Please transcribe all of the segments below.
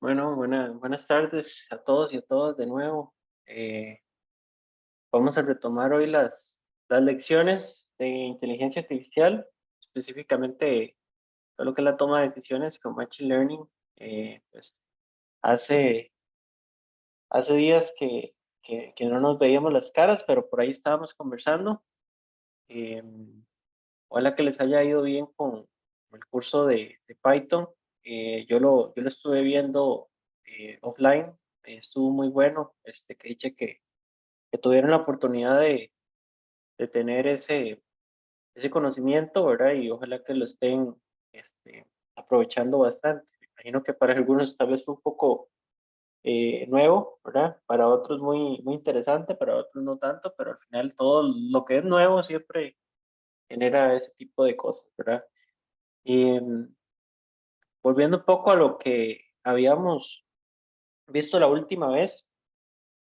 Bueno, buenas tardes a todos y a todas de nuevo. Eh, Vamos a retomar hoy las lecciones de inteligencia artificial, específicamente todo lo que es la toma de decisiones con Machine Learning. Pues hace, hace días que no nos veíamos las caras, pero por ahí estábamos conversando. Eh, Ojalá que les haya ido bien con el curso de Python. Yo lo estuve viendo offline, estuvo muy bueno. Que dice que tuvieron la oportunidad de tener ese conocimiento, ¿verdad? Y ojalá que lo estén aprovechando bastante. Me imagino que para algunos tal vez fue un poco nuevo, ¿verdad? Para otros muy interesante, para otros no tanto, pero al final todo lo que es nuevo siempre genera ese tipo de cosas, ¿verdad? Y volviendo un poco a lo que habíamos visto la última vez,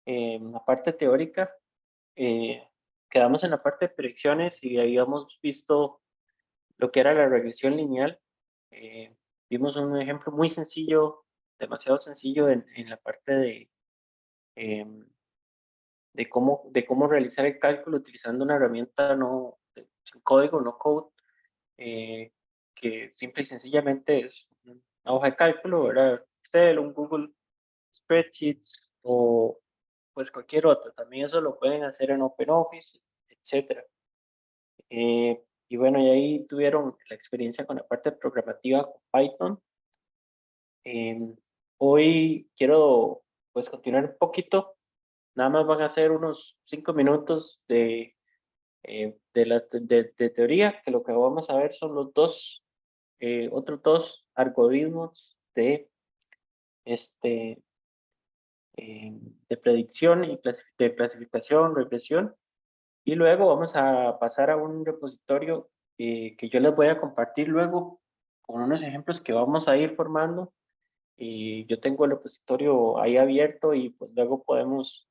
en la parte teórica, eh, quedamos en la parte de predicciones y habíamos visto lo que era la regresión lineal. Vimos un ejemplo muy sencillo, demasiado sencillo en la parte em, de cómo realizar el cálculo utilizando una herramienta sin código, no code, eh, que simple y sencillamente es una hoja de cálculo, ¿verdad? Excel, un Google Spreadsheets o pues cualquier otro. También eso lo pueden hacer en OpenOffice, etcétera. Y bueno, y ahí tuvieron la experiencia con la parte programativa con Python. Hoy quiero pues continuar un poquito. Nada más van a ser unos 5 minutos de teoría, que lo que vamos a ver son otros dos algoritmos este, de predicción y de clasificación, regresión. Y luego vamos a pasar a un repositorio que yo les voy a compartir luego con unos ejemplos que vamos a ir formando. Y yo tengo el repositorio ahí abierto y pues luego podemos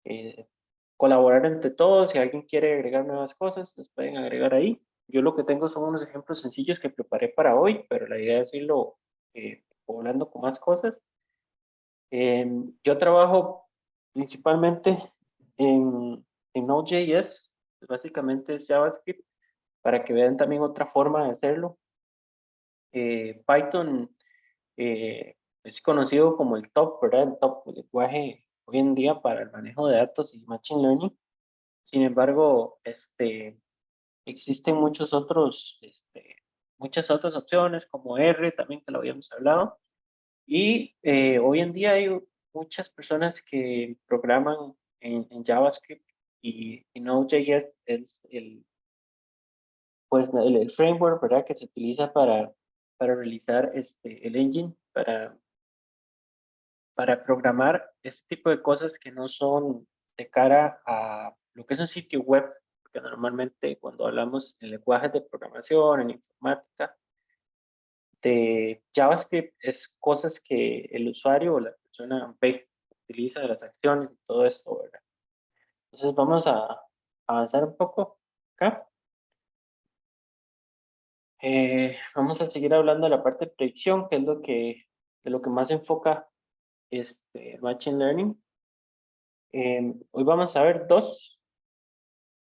eh, colaborar entre todos. Si alguien quiere agregar nuevas cosas, los pueden agregar ahí. Yo lo que tengo son unos ejemplos sencillos que preparé para hoy, pero la idea es irlo poblando con más cosas. Yo trabajo principalmente en Node.js, pues básicamente es JavaScript, para que vean también otra forma de hacerlo. Python es conocido como el top, ¿verdad? El top lenguaje hoy en día para el manejo de datos y Machine Learning. Sin embargo, existen muchas otras opciones como R, también que lo habíamos hablado. Y hoy en día hay muchas personas que programan en JavaScript y Node.js es el framework, ¿verdad? Que se utiliza para realizar el engine, para programar este tipo de cosas que no son de cara a lo que es un sitio web, porque normalmente cuando hablamos en lenguajes de programación, en informática, de JavaScript es cosas que el usuario o la persona ve, utiliza las acciones y todo esto, ¿verdad? Entonces vamos a avanzar un poco acá. Vamos a seguir hablando de la parte de predicción, que es de lo que más enfoca Machine Learning. Hoy vamos a ver dos: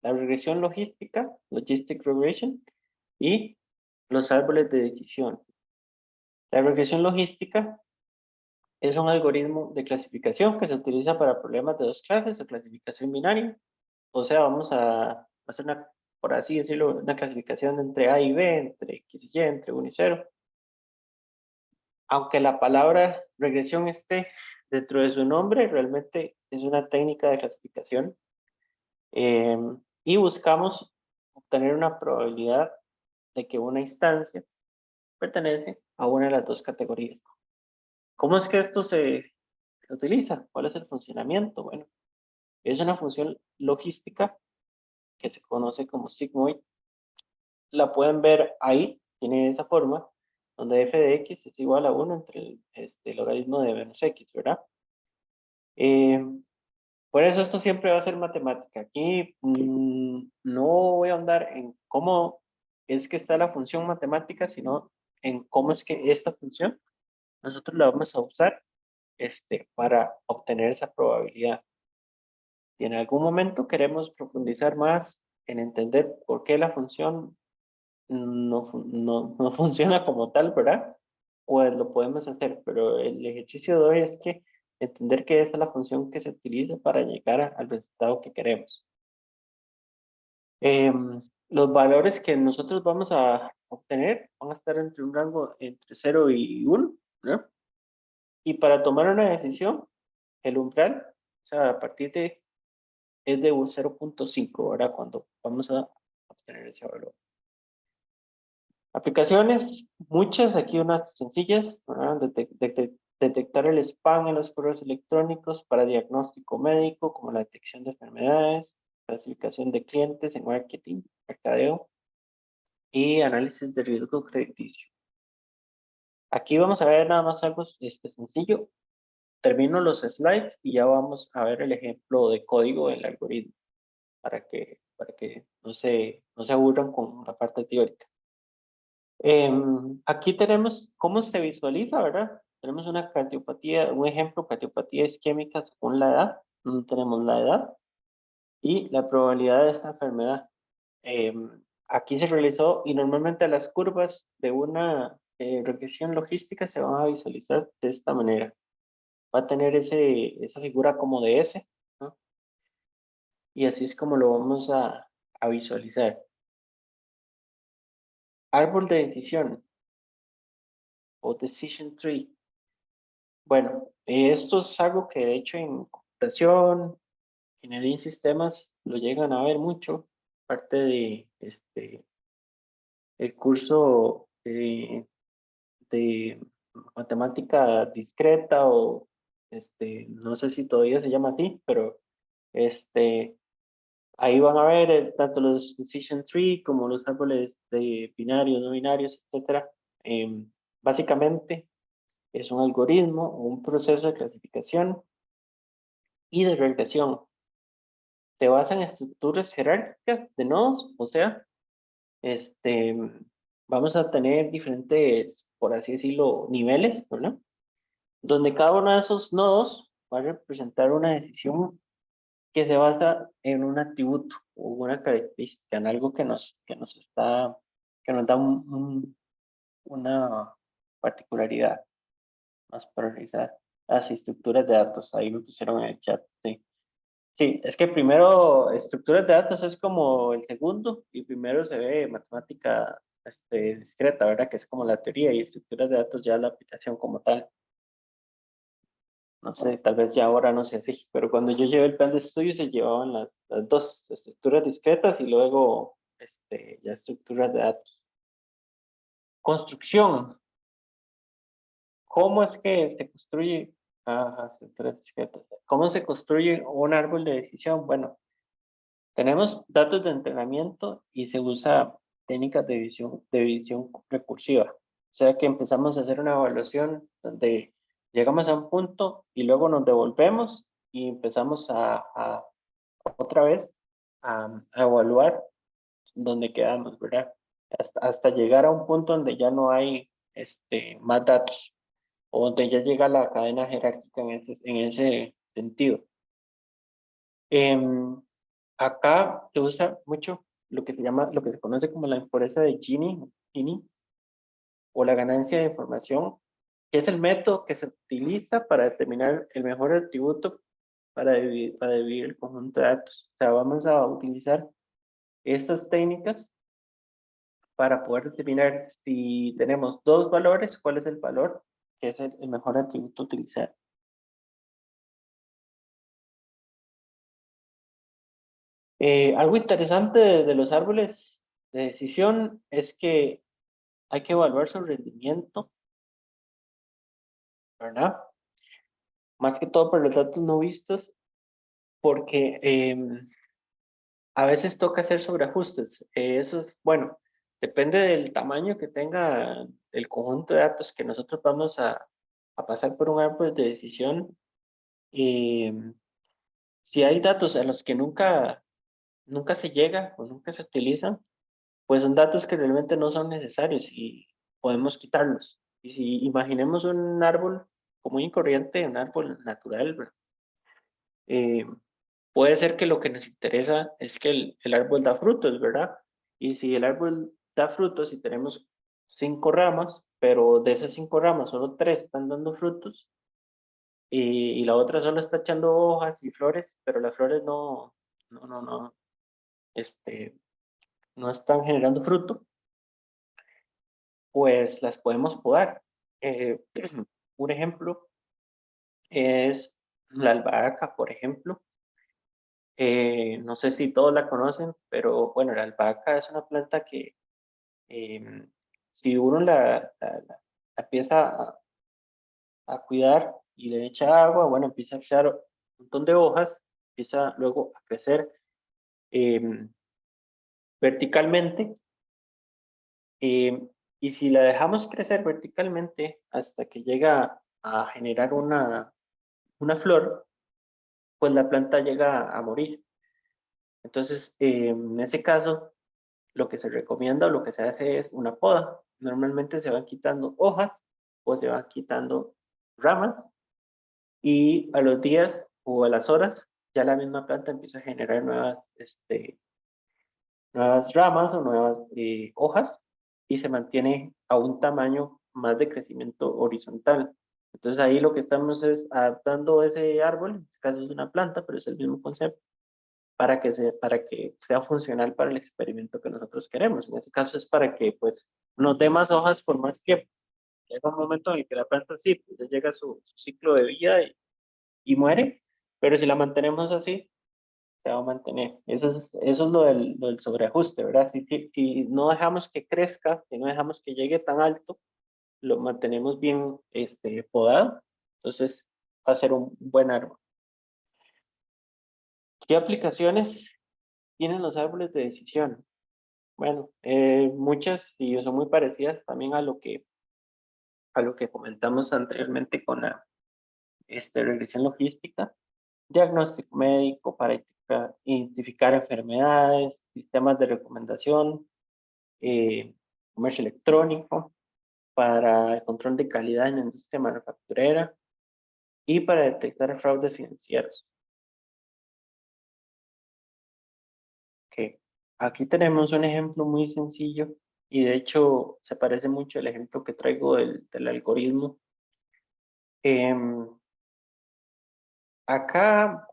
la regresión logística, Logistic Regression, y los árboles de decisión. La regresión logística es un algoritmo de clasificación que se utiliza para problemas de dos clases o clasificación binaria. O sea, vamos a hacer por así decirlo, una clasificación entre A y B, entre X y Y, entre 1 y 0. Aunque la palabra regresión esté dentro de su nombre, realmente es una técnica de clasificación, eh, y buscamos obtener una probabilidad de que una instancia pertenece a una de las dos categorías. ¿Cómo es que esto se utiliza? ¿Cuál es el funcionamiento? Bueno, es una función logística que se conoce como sigmoid. La pueden ver ahí, tiene esa forma, donde f de x es igual a 1 entre el logaritmo de menos x, ¿verdad? Eh, por eso esto siempre va a ser matemática. Aquí no voy a ahondar en cómo es que está la función matemática, sino en cómo es que esta función nosotros la vamos a usar para obtener esa probabilidad. Si en algún momento queremos profundizar más en entender por qué la función no funciona como tal, ¿verdad? Pues lo podemos hacer, pero el ejercicio de hoy es que entender que esta es la función que se utiliza para llegar al resultado que queremos. Los valores que nosotros vamos a obtener van a estar entre un rango entre 0 y 1, ¿no? Y para tomar una decisión, el umbral, o sea, a partir de, es de 0.5, ¿verdad? Cuando vamos a obtener ese valor. Aplicaciones, muchas, aquí unas sencillas, ¿verdad? Detectar el spam en los correos electrónicos para diagnóstico médico, como la detección de enfermedades, clasificación de clientes en marketing, mercadeo y análisis de riesgo crediticio. Aquí vamos a ver nada más algo sencillo. Termino los slides y ya vamos a ver el ejemplo de código del algoritmo para que no se aburran con la parte teórica. Aquí tenemos cómo se visualiza, ¿verdad? Tenemos una cardiopatía, un ejemplo, cardiopatía isquémica según la edad. Tenemos la edad y la probabilidad de esta enfermedad. Aquí se realizó y normalmente las curvas de una regresión logística se van a visualizar de esta manera. Va a tener esa figura como de S, ¿no? Y así es como lo vamos a visualizar. Árbol de decisión o decision tree. Bueno, esto es algo que de hecho en computación, ingeniería en sistemas, lo llegan a ver mucho, parte de el curso de matemática discreta o no sé si todavía se llama así, pero ahí van a ver tanto los decision tree como los árboles de binarios, no binarios, etcétera. Básicamente es un algoritmo o un proceso de clasificación y de regresión. Se basa en estructuras jerárquicas de nodos, o sea, este, vamos a tener diferentes, por así decirlo, niveles, ¿verdad? Donde cada uno de esos nodos va a representar una decisión que se basa en un atributo o una característica, en algo que nos da una particularidad más para realizar las estructuras de datos. Ahí me pusieron en el chat, sí. Sí, es que primero estructuras de datos es como el segundo y primero se ve matemática discreta, ¿verdad? Que es como la teoría y estructuras de datos ya la aplicación como tal. No sé, tal vez ya ahora no sea así, pero cuando yo llevé el plan de estudio se llevaban las dos estructuras discretas y luego ya estructuras de datos. Construcción. ¿Cómo es que se construye? Ajá, estructuras discretas. ¿Cómo se construye un árbol de decisión? Bueno, tenemos datos de entrenamiento y se usa técnicas de visión recursiva. O sea que empezamos a hacer una evaluación donde llegamos a un punto y luego nos devolvemos y empezamos otra vez a evaluar donde quedamos, ¿verdad? Hasta llegar a un punto donde ya no hay más datos o donde ya llega la cadena jerárquica en ese sentido. Acá se usa mucho lo que se conoce como la impureza de Gini o la ganancia de información, que es el método que se utiliza para determinar el mejor atributo para dividir el conjunto de datos. O sea, vamos a utilizar estas técnicas para poder determinar si tenemos dos valores, cuál es el valor que es el mejor atributo a utilizar. Algo interesante de los árboles de decisión es que hay que evaluar su rendimiento, ¿verdad? Más que todo por los datos no vistos, porque a veces toca hacer sobreajustes. Eso, bueno, depende del tamaño que tenga el conjunto de datos que nosotros vamos a pasar por un árbol de decisión. Si hay datos a los que nunca se llega o nunca se utilizan, pues son datos que realmente no son necesarios y podemos quitarlos. Y si imaginemos un árbol común y corriente, un árbol natural, ¿verdad? Eh, puede ser que lo que nos interesa es que el árbol da frutos, ¿verdad? Y si el árbol da frutos y tenemos 5 ramas, pero de esas 5 ramas solo 3 están dando frutos y la otra solo está echando hojas y flores, pero las flores no, este, no están generando fruto, pues las podemos podar. Eh, un ejemplo es la albahaca, por ejemplo. No sé si todos la conocen, pero bueno, la albahaca es una planta que si uno la empieza a cuidar y le echa agua, bueno, empieza a echar un montón de hojas, empieza luego a crecer em, verticalmente. Y si la dejamos crecer verticalmente hasta que llega a generar una flor, pues la planta llega a morir. Entonces, en ese caso, lo que se recomienda o lo que se hace es una poda. Normalmente se van quitando hojas o se van quitando ramas y a los días o a las horas ya la misma planta empieza a generar nuevas ramas o nuevas hojas y se mantiene a un tamaño más de crecimiento horizontal. Entonces ahí lo que estamos es adaptando ese árbol, en este caso es una planta, pero es el mismo concepto, para que sea funcional para el experimento que nosotros queremos. En este caso es para que pues nos dé más hojas por más tiempo. Llega un momento en el que la planta sí, pues, ya llega su ciclo de vida y muere, pero si la mantenemos así, se va a mantener. Eso es lo del sobreajuste, ¿verdad? Si no dejamos que crezca, si no dejamos que llegue tan alto, lo mantenemos bien podado, entonces va a ser un buen árbol. ¿Qué aplicaciones tienen los árboles de decisión? Bueno, muchas y son muy parecidas también a lo que comentamos anteriormente con la regresión logística, diagnóstico médico para identificar enfermedades, sistemas de recomendación, comercio electrónico, para el control de calidad en la industria manufacturera y para detectar fraudes financieros. Okay. Aquí tenemos un ejemplo muy sencillo y de hecho se parece mucho al ejemplo que traigo del algoritmo. Em, acá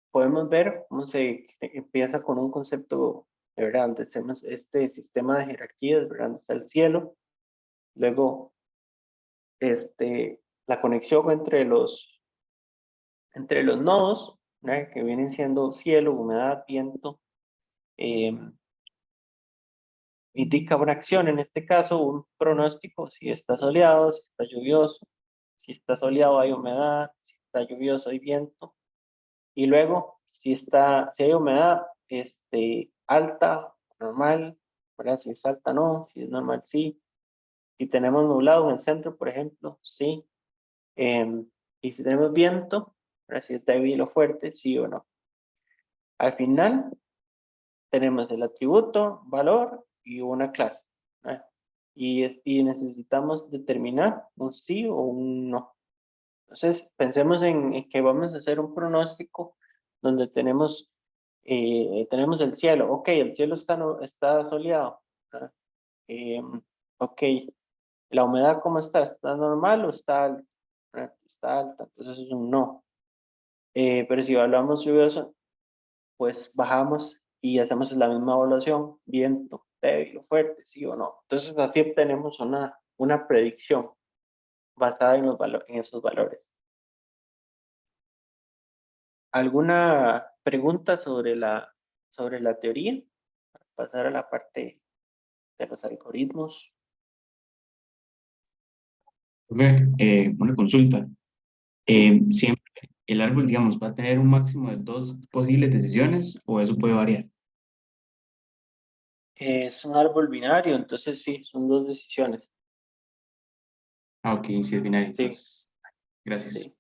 podemos ver cómo se empieza con un concepto, ¿verdad? Donde tenemos este sistema de jerarquías, ¿verdad? Donde está el cielo, luego la conexión entre los nodos, ¿verdad? Que vienen siendo cielo, humedad, viento, em, indica una acción, en este caso un pronóstico, si está soleado, si está lluvioso, si está soleado hay humedad, si está lluvioso hay viento, y luego si hay humedad, alta, normal, ¿verdad? Si es alta no, si es normal sí, si tenemos nublado en el centro, por ejemplo, sí, y si tenemos viento, ¿verdad? Si es débil o fuerte, sí o no. Al final tenemos el atributo, valor y una clase, ¿verdad? Y necesitamos determinar un sí o un no. Entonces, pensemos en que vamos a hacer un pronóstico donde tenemos el cielo. Ok, el cielo está, está soleado, ¿verdad? Ok, la humedad, ¿cómo está? ¿Está normal o está alta? ¿Verdad? Está alta, entonces es un no. Pero si hablamos lluvioso, pues bajamos y hacemos la misma evaluación, viento, débil o fuerte, sí o no. Entonces así obtenemos una predicción basada en, en esos valores. ¿Alguna pregunta sobre la teoría? Para pasar a la parte de los algoritmos. Profe, una consulta. Sí, ¿Siempre el árbol, digamos, va a tener un máximo de dos posibles decisiones o eso puede variar? es un árbol binario, entonces sí, son dos decisiones. Ah, ok, sí es binario, Sí, entonces, gracias. sí.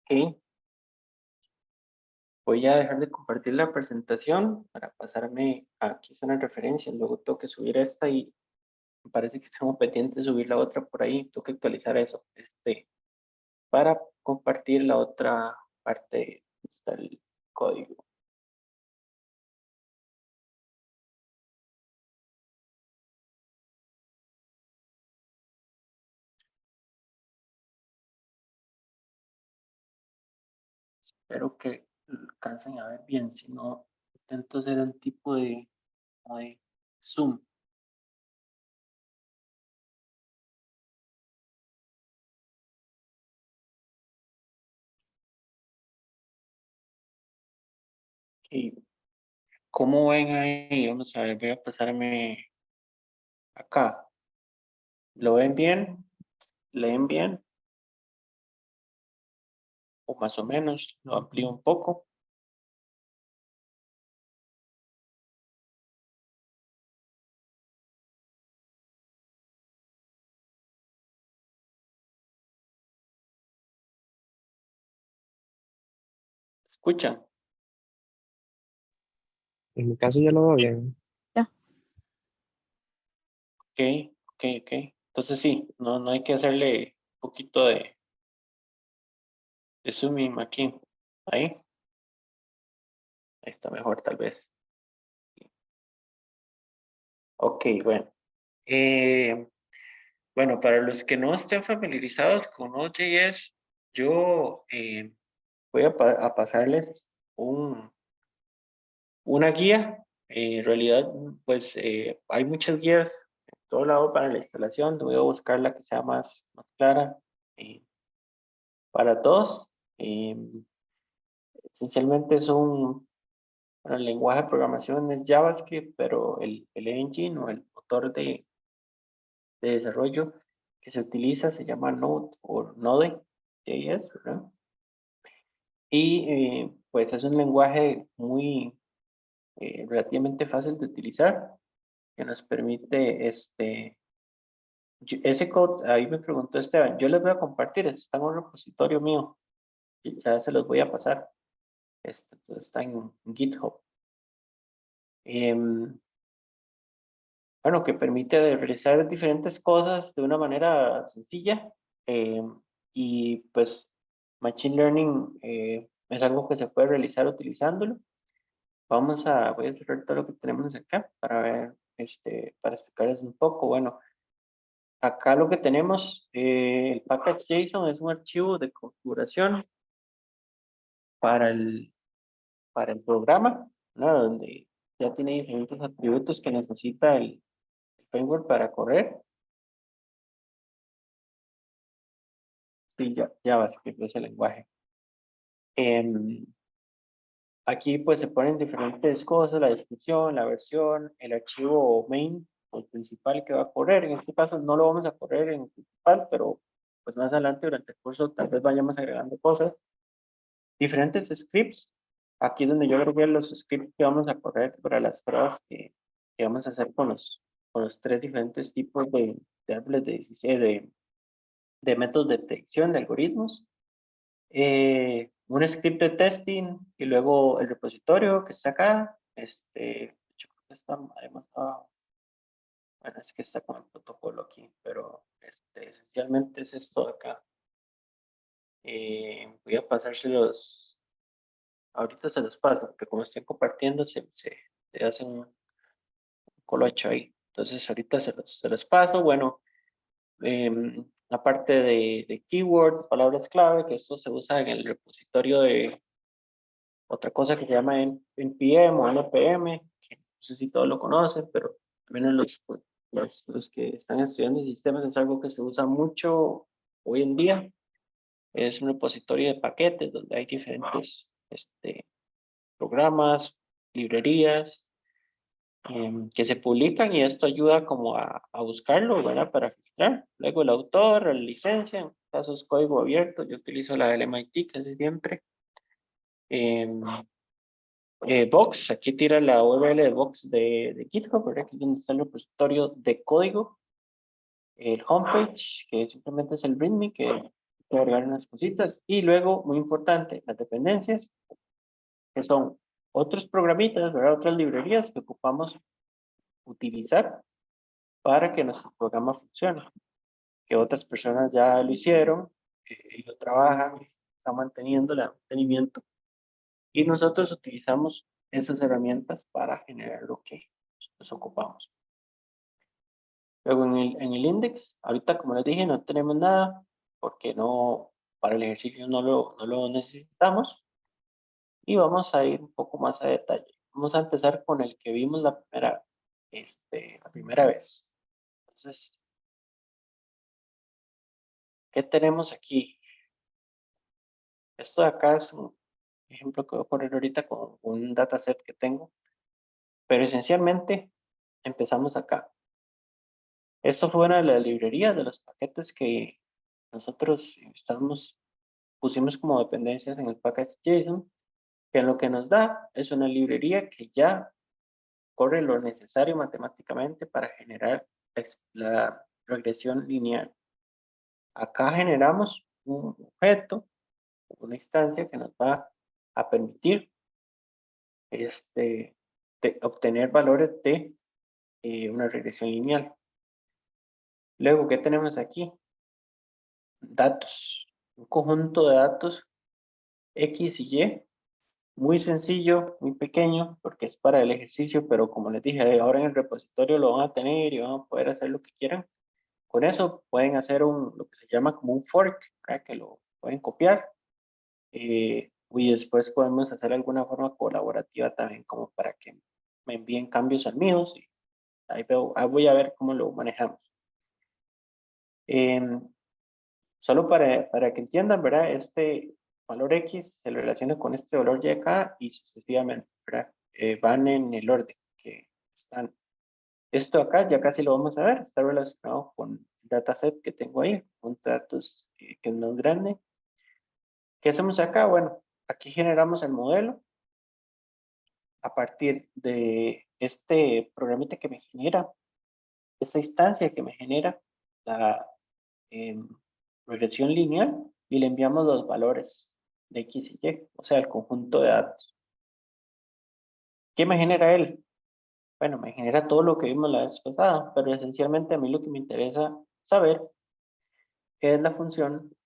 Ok. Voy a dejar de compartir la presentación para pasarme, aquí están las referencias, luego tengo que subir esta y me parece que tengo pendiente de subir la otra por ahí, tengo que actualizar eso, para compartir la otra parte, está el código. Espero que alcancen a ver bien, si no, intento hacer un tipo de zoom. Y ¿cómo ven ahí? Vamos a ver, voy a pasarme acá. ¿Lo ven bien? ¿Leen bien? O más o menos, lo amplío un poco. ¿Escuchan? En mi caso ya lo veo bien. Ya. Ok, ok, ok. Entonces sí, no hay que hacerle un poquito de zooming aquí. Ahí está mejor tal vez. Ok, bueno. Eh, bueno, para los que no estén familiarizados con Node.js, yo voy a pasarles una guía. En realidad, pues hay muchas guías en todo lado para la instalación. Voy a buscar la que sea más clara eh, para todos. Esencialmente es bueno, el lenguaje de programación es JavaScript, pero el engine o el motor de desarrollo que se utiliza se llama Node o Node.js, ¿verdad? Y pues es un lenguaje muy relativamente fácil de utilizar que nos permite ese code, ahí me preguntó Esteban, yo les voy a compartir, está en un repositorio mío, y ya se los voy a pasar, entonces está en GitHub. Em, bueno, que permite realizar diferentes cosas de una manera sencilla, y pues Machine Learning es algo que se puede realizar utilizándolo. Voy a cerrar todo lo que tenemos acá para ver, para explicarles un poco. Bueno, acá lo que tenemos, el package.json es un archivo de configuración para para el programa, ¿no? Donde ya tiene diferentes atributos que necesita el framework para correr. Sí, ya básicamente es el lenguaje. Em, Aquí pues se ponen diferentes cosas, la descripción, la versión, el archivo main, o el principal que va a correr. En este caso no lo vamos a correr en el principal, pero pues más adelante durante el curso tal vez vayamos agregando cosas. Diferentes scripts. Aquí es donde yo agregué los scripts que vamos a correr para las pruebas que vamos a hacer con los tres diferentes tipos de árboles de 16, de métodos de detección de algoritmos. Un script de testing y luego el repositorio que está acá. Yo creo que está, además, bueno, es que está con el protocolo aquí, pero esencialmente es esto de acá. Voy a pasárselos, ahorita se los paso, porque como estoy compartiendo, se hace un colocho ahí. Entonces, ahorita se los paso. Bueno, la parte de keywords, palabras clave, que esto se usa en el repositorio de otra cosa que se llama NPM o NPM, que no sé si todos lo conocen, pero al menos los que están estudiando sistemas es algo que se usa mucho hoy en día. Es un repositorio de paquetes donde hay diferentes programas, librerías que se publican y esto ayuda como a buscarlo, ¿verdad? Para filtrar. Luego el autor, la licencia, en casos código abierto, yo utilizo la del MIT casi siempre. Em, Box, aquí tira la URL de Box de GitHub, ¿verdad? Aquí es donde está el repositorio de código, el homepage, que simplemente es el README, que puede agregar unas cositas, y luego, muy importante, las dependencias. que son otros programitas, ¿verdad? Otras librerías que ocupamos utilizar para que nuestro programa funcione. Que otras personas ya lo hicieron, y lo trabajan, están manteniendo el mantenimiento. Y nosotros utilizamos esas herramientas para generar lo que nosotros ocupamos. Luego en el index, ahorita como les dije, no tenemos nada porque no, para el ejercicio no lo necesitamos. Y vamos a ir un poco más a detalle. Vamos a empezar con el que vimos la primera vez. Entonces, ¿qué tenemos aquí? Esto de acá es un ejemplo que voy a poner ahorita con un dataset que tengo. Pero esencialmente empezamos acá. Esto fue una de las librerías de los paquetes que nosotros pusimos como dependencias en el package.json, que lo que nos da es una librería que ya corre lo necesario matemáticamente para generar la regresión lineal. Acá generamos un objeto, una instancia que nos va a permitir obtener valores de una regresión lineal. Luego, ¿qué tenemos aquí? Datos. Un conjunto de datos X y Y. Muy sencillo, muy pequeño, porque es para el ejercicio, pero como les dije, ahora en el repositorio lo van a tener y van a poder hacer lo que quieran. Con eso pueden hacer lo que se llama como un fork, ¿verdad? Que lo pueden copiar. Y después podemos hacer alguna forma colaborativa también, como para que me envíen cambios al mío. Y ahí voy a ver cómo lo manejamos. Solo para que entiendan, ¿verdad? Este valor X se relaciona con este valor Y acá y sucesivamente, ¿verdad? Van en el orden que están. Esto acá ya casi lo vamos a ver, está relacionado con el dataset que tengo ahí, un datos que es más grande. ¿Qué hacemos acá? Bueno, aquí generamos el modelo a partir de este programita que me genera, esta instancia que me genera la regresión lineal y le enviamos los valores de X y Y, o sea, el conjunto de datos. ¿Qué me genera él? Bueno, me genera todo lo que vimos la vez pasada, pero esencialmente a mí lo que me interesa saber es la función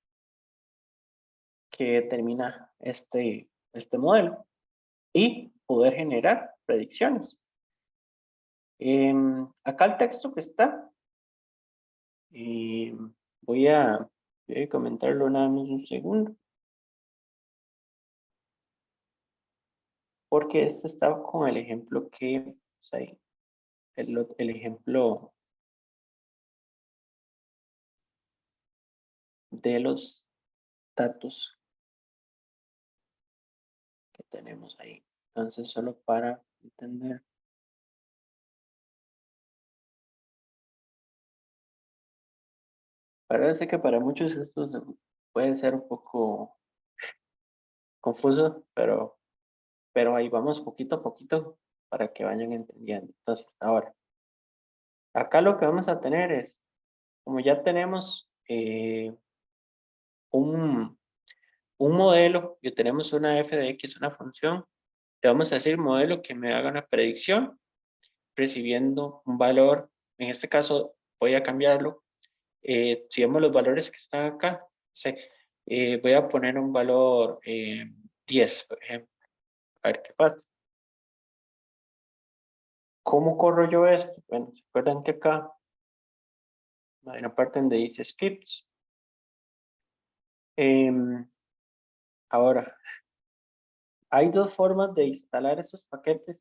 que determina este modelo y poder generar predicciones. Acá el texto que está, voy a comentarlo nada más un segundo. Porque este estaba con el ejemplo que, o sea, el ejemplo de los datos que tenemos ahí. Entonces, solo para entender. Parece que para muchos esto puede ser un poco confuso, pero ahí vamos poquito a poquito para que vayan entendiendo. Entonces, ahora, acá lo que vamos a tener es, como ya tenemos un modelo y tenemos una f de x, una función, le vamos a decir modelo que me haga una predicción recibiendo un valor. En este caso voy a cambiarlo. Si vemos los valores que están acá, sí, voy a poner un valor 10, por ejemplo. A ver qué pasa. ¿Cómo corro yo esto? Bueno, ¿se acuerdan que acá hay una parte donde dice scripts? Ahora, hay dos formas de instalar estos paquetes.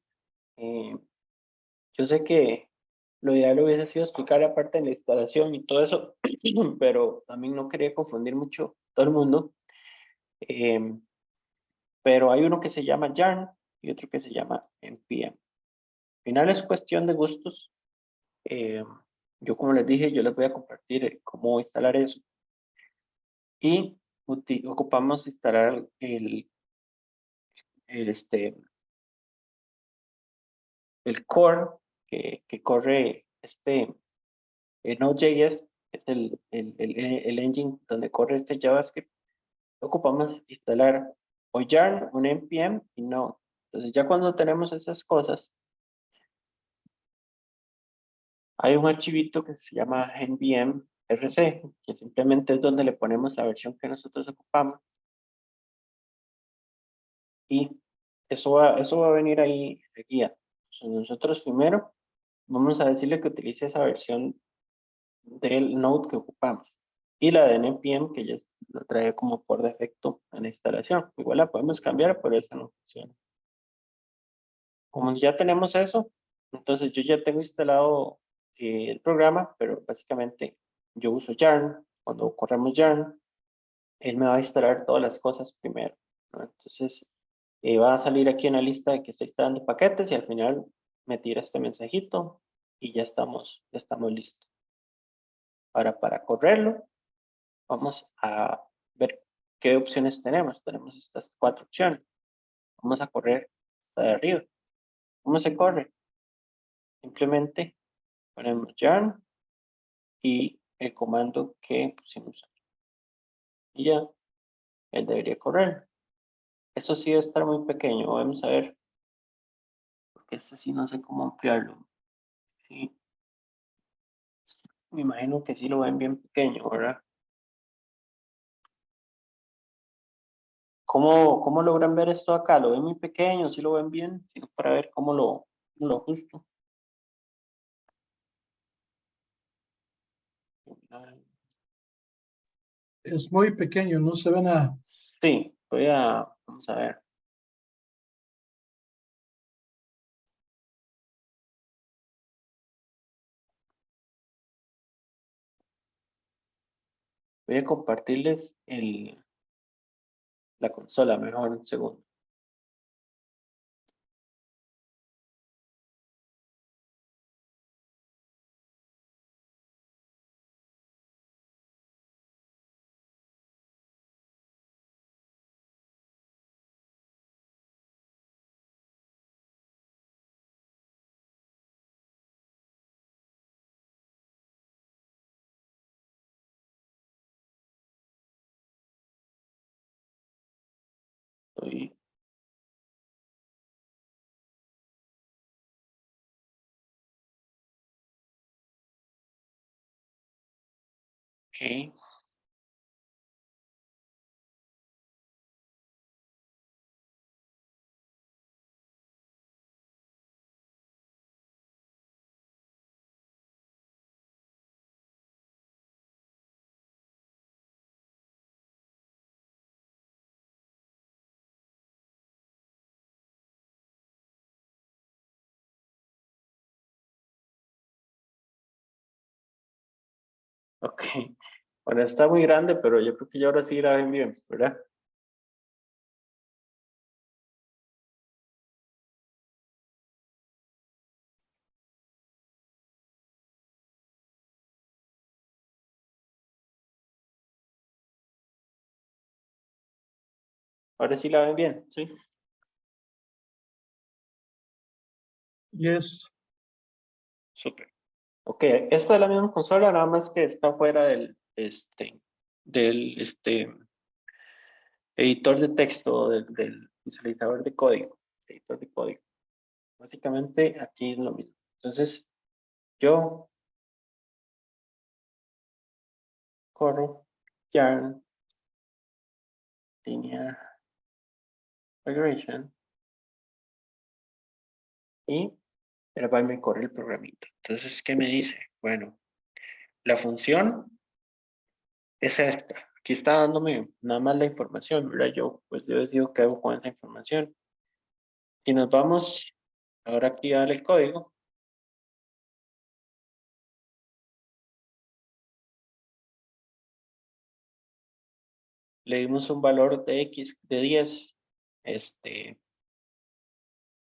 Yo sé que lo ideal hubiese sido explicar aparte de la instalación y todo eso, pero también no quería confundir mucho todo el mundo. Pero hay uno que se llama yarn y otro que se llama npm. Al final es cuestión de gustos. Yo, como les dije, yo les voy a compartir cómo instalar eso. Y ocupamos instalar el core que corre Node.js, es el engine donde corre este JavaScript. Ocupamos instalar o yarn, un npm y Node. Entonces ya cuando tenemos esas cosas, hay un archivito que se llama npm rc, que simplemente es donde le ponemos la versión que nosotros ocupamos. Y eso va a venir ahí de guía. Entonces nosotros primero vamos a decirle que utilice esa versión del node que ocupamos. Y la de npm que ya la trae como por defecto en la instalación. Igual la podemos cambiar, pero esa no funciona. Como ya tenemos eso, entonces yo ya tengo instalado el programa, pero básicamente yo uso yarn. Cuando corremos yarn, él me va a instalar todas las cosas primero, ¿no? Entonces, va a salir aquí una lista de que está instalando paquetes y al final me tira este mensajito y ya estamos listos. Ahora, para correrlo, vamos a ver qué opciones tenemos. Tenemos estas 4 opciones. Vamos a correr esta de arriba. ¿Cómo se corre? Simplemente ponemos yarn y el comando que pusimos aquí. Y ya, él debería correr. Eso sí debe estar muy pequeño. Vamos a ver, porque este sí no sé cómo ampliarlo. Sí, me imagino que sí lo ven bien pequeño, ¿verdad? ¿Cómo logran ver esto acá? ¿Lo ven muy pequeño? ¿Sí lo ven bien? Sino para ver cómo lo ajusto. Es muy pequeño, no se ve nada. Sí, vamos a ver. Voy a compartirles la consola, mejor un segundo. Estoy, ok. Ok. Bueno, está muy grande, pero yo creo que ya ahora sí la ven bien, ¿verdad? Ahora sí la ven bien, ¿sí? Yes. Súper. Ok, esta es la misma consola, nada más que está fuera del editor de texto, del visualizador de código, editor de código. Básicamente aquí es lo mismo. Entonces, yo corro yarn linear regression y el va y me corre el programito. Entonces, ¿qué me dice? Bueno, la función es esta. Aquí está dándome nada más la información, ¿verdad? Yo decido qué hago con esa información. Y nos vamos ahora aquí a dar el código. Le dimos un valor de X de 10,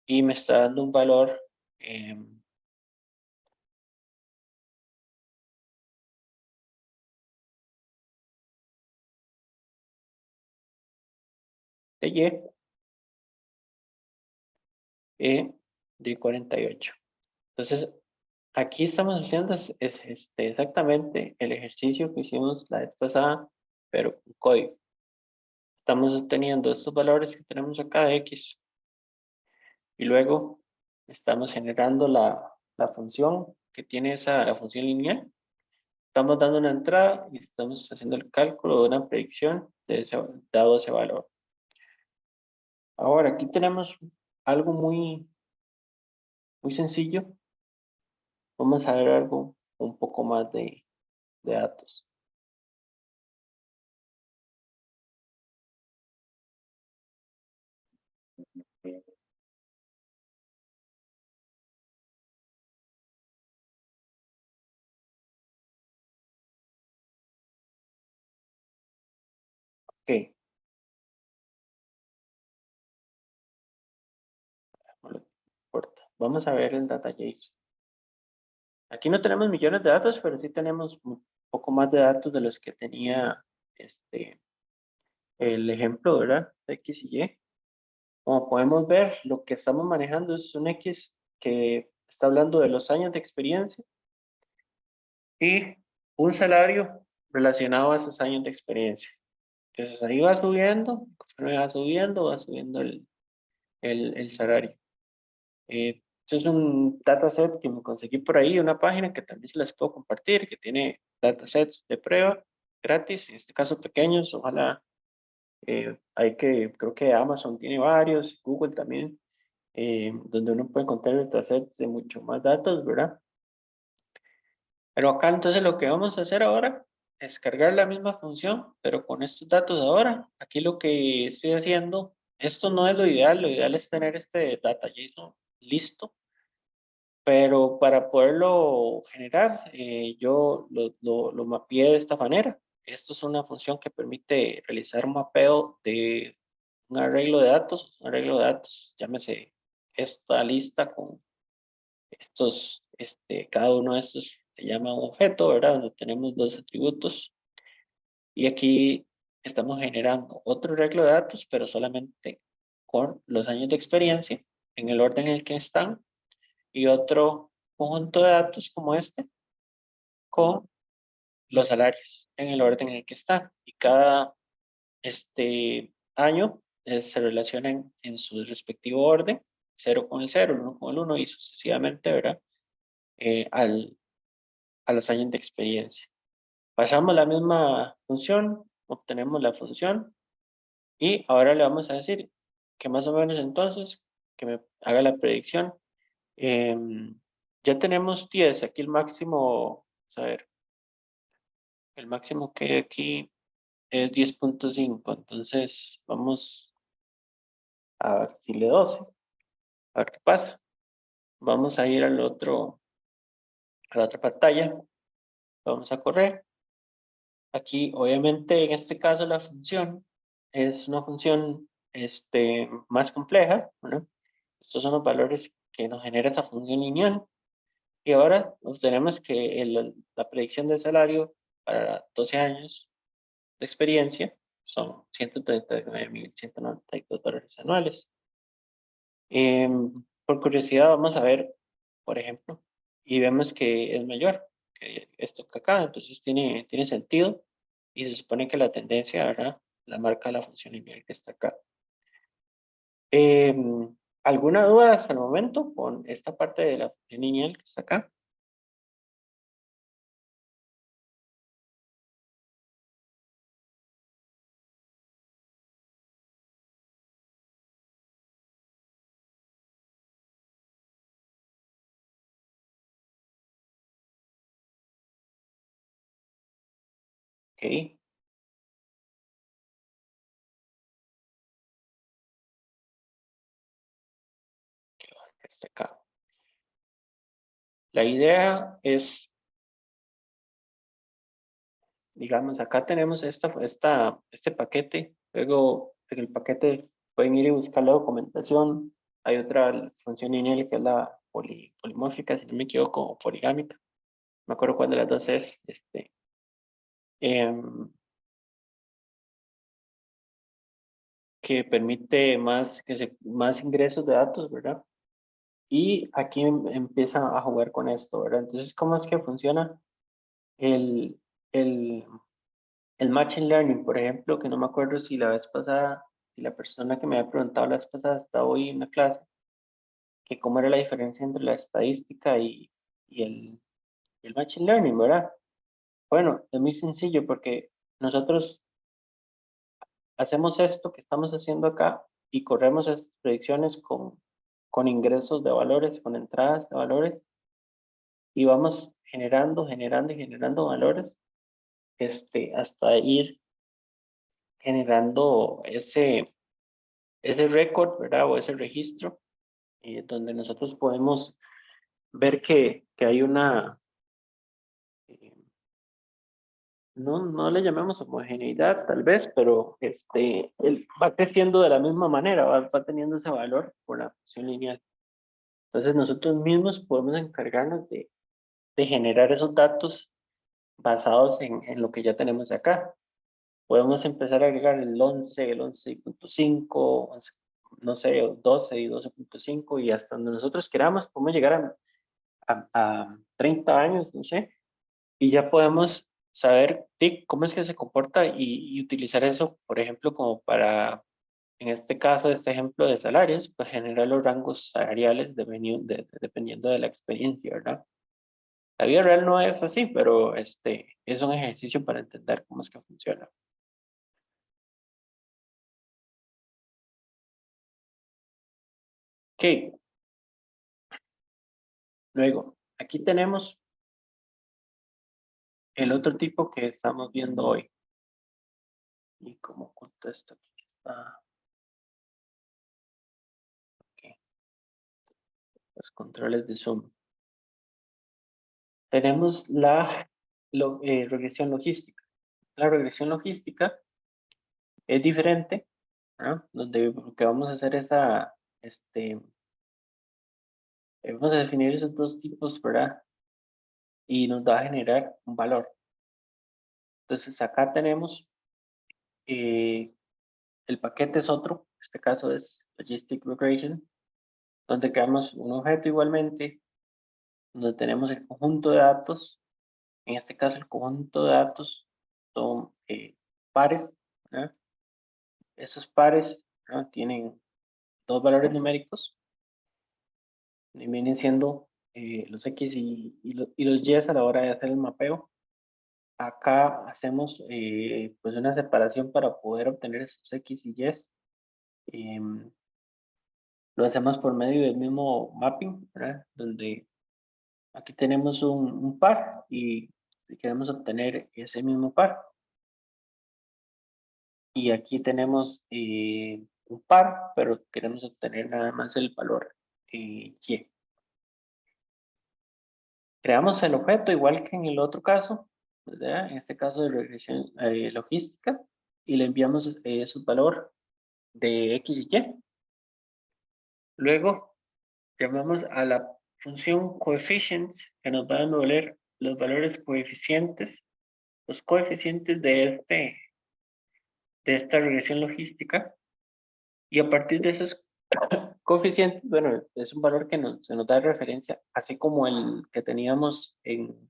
y me está dando un valor de Y de 48. Entonces, aquí estamos haciendo exactamente el ejercicio que hicimos la vez pasada, pero con código. Estamos obteniendo estos valores que tenemos acá de X y luego estamos generando la función que tiene la función lineal. Estamos dando una entrada y estamos haciendo el cálculo de una predicción dado ese valor. Ahora, aquí tenemos algo muy sencillo. Vamos a ver algo un poco más de datos. Ok. No le importa. Vamos a ver el DataJSON. Aquí no tenemos millones de datos, pero sí tenemos un poco más de datos de los que tenía el ejemplo, ¿verdad? De X y Y. Como podemos ver, lo que estamos manejando es un X que está hablando de los años de experiencia y un salario relacionado a esos años de experiencia. Entonces ahí va subiendo, conforme va subiendo el salario. Esto es un dataset que me conseguí por ahí, una página que también se las puedo compartir, que tiene datasets de prueba gratis, en este caso pequeños, ojalá creo que Amazon tiene varios, Google también, donde uno puede encontrar datasets de mucho más datos, ¿verdad? Pero acá entonces lo que vamos a hacer ahora es cargar la misma función, pero con estos datos ahora. Aquí lo que estoy haciendo, esto no es lo ideal es tener este data.json listo, pero para poderlo generar, yo lo mapeé de esta manera. Esto es una función que permite realizar un mapeo de un arreglo de datos, llámese esta lista con estos, cada uno de estos se llama un objeto, ¿verdad? Donde tenemos dos atributos. Y aquí estamos generando otro arreglo de datos, pero solamente con los años de experiencia en el orden en el que están. Y otro conjunto de datos como este con los salarios en el orden en el que están. Y cada año se relacionan en su respectivo orden, 0 con el 0, 1 con el 1 y sucesivamente, ¿verdad? A los años de experiencia. Pasamos la misma función, obtenemos la función y ahora le vamos a decir que más o menos entonces que me haga la predicción. Ya tenemos 10, aquí el máximo, a ver, el máximo que hay aquí es 10.5, entonces vamos a ver si le 12, a ver qué pasa. Vamos a ir a la otra pantalla, vamos a correr. Aquí, obviamente, en este caso, la función es una función más compleja, ¿no? Estos son los valores que nos genera esa función lineal. Y ahora nos tenemos que la predicción del salario para 12 años de experiencia son $139,192 anuales. Por curiosidad, vamos a ver, por ejemplo, y vemos que es mayor que esto que acá, entonces tiene sentido y se supone que la tendencia, ¿verdad? La marca la función lineal que está acá. ¿Alguna duda hasta el momento con esta parte de la función lineal que está acá? Ok. Está acá. La idea es, digamos, acá tenemos este paquete, luego en el paquete pueden ir y buscar la documentación. Hay otra función lineal que es la polimórfica, si no me equivoco, o poligámica. No me acuerdo cuál de las dos es. Em, que permite más ingresos de datos, ¿verdad? Y aquí empieza a jugar con esto, ¿verdad? Entonces, ¿cómo es que funciona el, el, el Machine Learning, por ejemplo? Que no me acuerdo si la vez pasada, si la persona que me había preguntado la vez pasada está hoy en la clase. que cómo era la diferencia entre la estadística y el machine learning, ¿verdad? Bueno, es muy sencillo porque nosotros hacemos esto que estamos haciendo acá y corremos estas predicciones con ingresos de valores, con entradas de valores, y vamos generando y generando valores, hasta ir generando ese récord, ¿verdad? O ese registro, donde nosotros podemos ver que hay una, eh, no le llamemos homogeneidad tal vez, pero él va creciendo de la misma manera, va teniendo ese valor por la función lineal. Entonces nosotros mismos podemos encargarnos de generar esos datos basados en lo que ya tenemos acá. Podemos empezar a agregar el 11.5, 11, no sé, 12 y 12.5 y hasta donde nosotros queramos, podemos llegar a 30 años, no sé, y ya podemos saber cómo es que se comporta y utilizar eso, por ejemplo, como para, en este caso, este ejemplo de salarios, pues generar los rangos salariales dependiendo de la experiencia, ¿verdad? La vida real no es así, pero es un ejercicio para entender cómo es que funciona. Ok, luego, aquí tenemos el otro tipo que estamos viendo hoy. Y como contesto aquí está, ok, los controles de Zoom. Tenemos la regresión logística. La regresión logística es diferente, ¿no? Donde lo que vamos a hacer es vamos a definir esos dos tipos, ¿verdad? Y nos va a generar un valor. Entonces acá tenemos, eh, el paquete es otro, en este caso es Logistic Regression, donde creamos un objeto igualmente, donde tenemos el conjunto de datos. En este caso, el conjunto de datos son pares, ¿no? Esos pares, ¿no? Tienen dos valores numéricos, y vienen siendo los X y los Y a la hora de hacer el mapeo. Acá hacemos pues una separación para poder obtener esos X y Y. Lo hacemos por medio del mismo mapping, ¿verdad? Donde aquí tenemos un par y queremos obtener ese mismo par. Y aquí tenemos un par, pero queremos obtener nada más el valor Y. Creamos el objeto igual que en el otro caso, ¿verdad? En este caso de regresión logística, y le enviamos su valor de X y Y. Luego llamamos a la función coefficients que nos va a devolver los valores coeficientes, los coeficientes de esta regresión logística, y a partir de esos coeficientes, bueno, es un valor que se nos da de referencia, así como el que teníamos en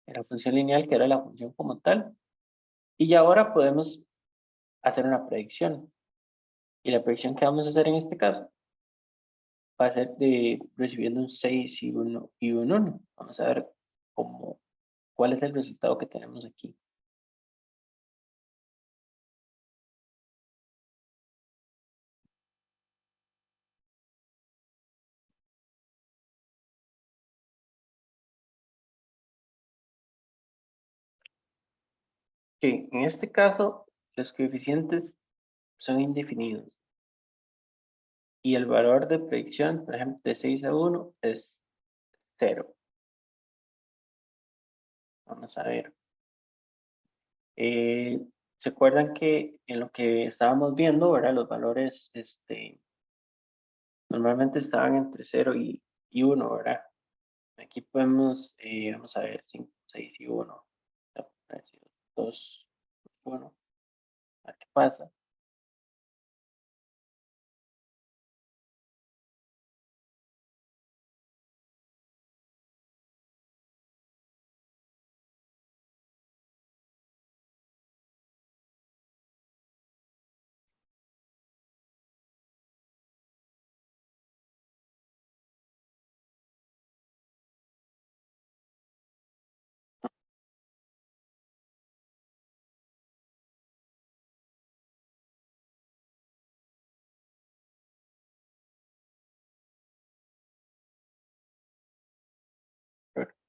la función lineal, que era la función como tal. Y ya ahora podemos hacer una predicción. Y la predicción que vamos a hacer en este caso va a ser recibiendo un 6 y un 1. Vamos a ver cuál es el resultado que tenemos aquí. Que en este caso, los coeficientes son indefinidos. Y el valor de predicción, por ejemplo, de 6 a 1 es 0. Vamos a ver. Eh, ¿Se acuerdan que en lo que estábamos viendo, ¿verdad? Los valores normalmente estaban entre 0 y 1, ¿verdad? Aquí podemos, vamos a ver, 5, 6 y 1. 2, 1. A ver qué pasa.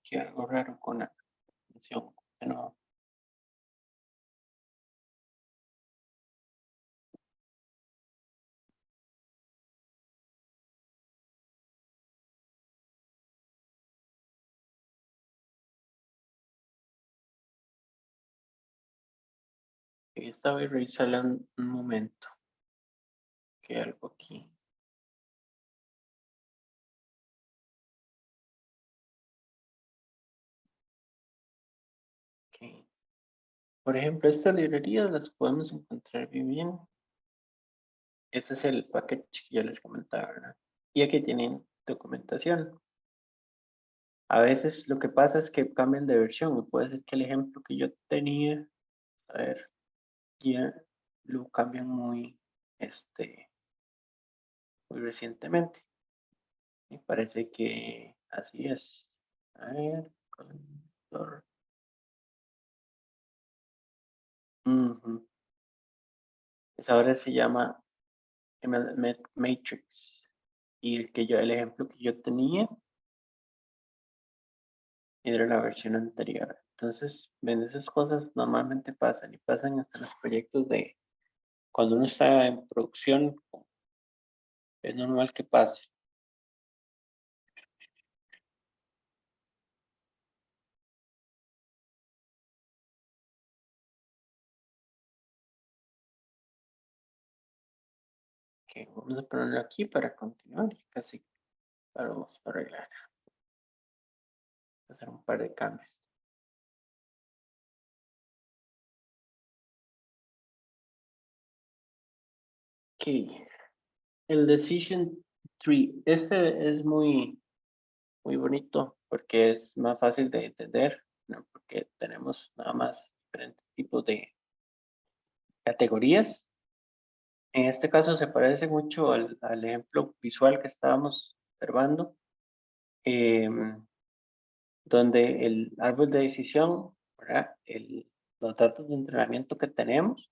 Aquí algo raro con la función. No. Esta voy a revisarla un momento. Que hay algo aquí. Ok. Por ejemplo, estas librerías las podemos encontrar bien. Ese es el package que yo les comentaba, ¿verdad? Y aquí tienen documentación. A veces lo que pasa es que cambian de versión. Puede ser que el ejemplo que yo tenía, a ver, ya lo cambian muy muy recientemente. Me parece que así es. A ver, conector. Ujú. Pues ahora se llama Matrix. Y el ejemplo que yo tenía era la versión anterior. Entonces, ven, esas cosas normalmente pasan y pasan hasta los proyectos de cuando uno está en producción, es normal que pase. Que vamos a ponerlo aquí para continuar y casi vamos a arreglar. Hacer un par de cambios. Ok. El Decision Tree. Este es muy bonito porque es más fácil de entender, ¿no? Porque tenemos nada más diferentes tipos de categorías. En este caso se parece mucho al ejemplo visual que estábamos observando, donde el árbol de decisión, ¿verdad? Los datos de entrenamiento que tenemos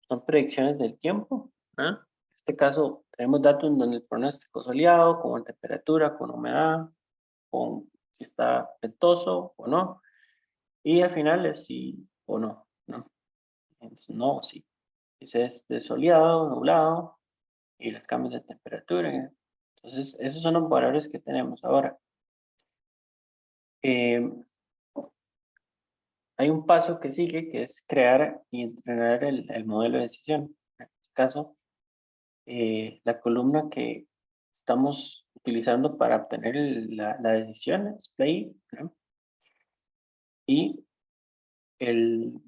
son predicciones del tiempo, ¿verdad? En este caso tenemos datos en donde el pronóstico soleado, con temperatura, con humedad, con si está ventoso o no, y al final es sí o no, ¿no? Entonces, no o sí. Ese es de soleado, nublado, y los cambios de temperatura. Entonces, esos son los valores que tenemos ahora. Hay un paso que sigue, que es crear y entrenar el modelo de decisión. En este caso, la columna que estamos utilizando para obtener la decisión es play, ¿no? Y el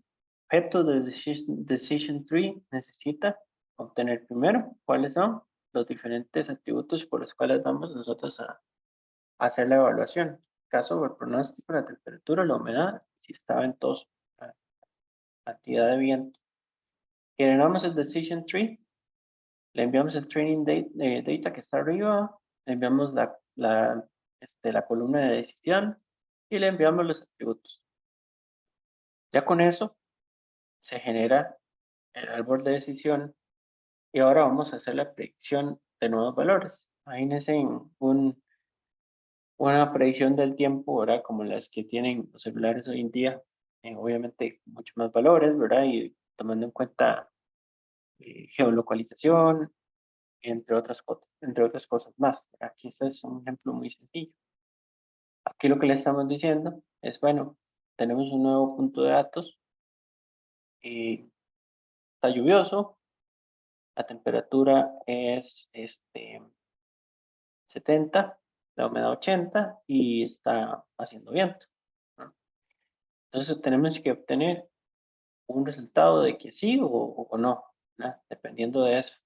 objeto de decision tree necesita obtener primero cuáles son los diferentes atributos por los cuales vamos nosotros a hacer la evaluación. En este caso, el pronóstico, la temperatura, la humedad, si está ventoso, la cantidad de viento. Generamos el decision tree, le enviamos el training data que está arriba, le enviamos la columna de decisión y le enviamos los atributos. Ya con eso se genera el árbol de decisión y ahora vamos a hacer la predicción de nuevos valores. Imagínense en una predicción del tiempo, ¿verdad? Como las que tienen los celulares hoy en día, obviamente mucho más valores, ¿verdad? Y tomando en cuenta geolocalización, entre otras cosas más. Aquí este es un ejemplo muy sencillo. Aquí lo que le estamos diciendo es, bueno, tenemos un nuevo punto de datos, está lluvioso, la temperatura es 70, la humedad 80 y está haciendo viento, ¿no? Entonces tenemos que obtener un resultado de que sí o no, ¿no? Dependiendo de eso.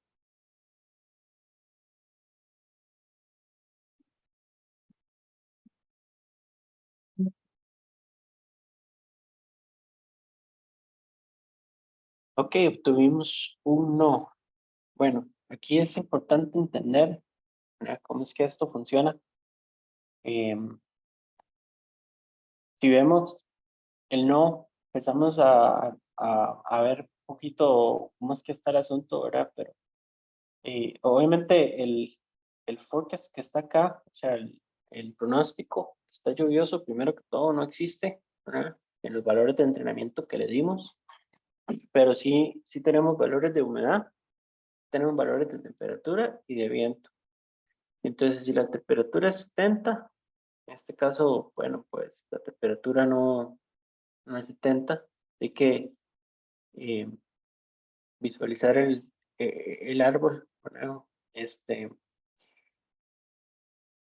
Ok, obtuvimos un no. Bueno, aquí es importante entender, ¿verdad?, cómo es que esto funciona. Si vemos el no, empezamos a ver un poquito cómo es que está el asunto, ¿verdad? Pero obviamente el forecast que está acá, o sea, el pronóstico, está lluvioso, primero que todo, no existe, ¿verdad? En los valores de entrenamiento que le dimos, pero sí tenemos valores de humedad, tenemos valores de temperatura y de viento. Entonces, si la temperatura es 70, en este caso, bueno, pues la temperatura no es 70, hay que eh, visualizar el árbol, ¿verdad?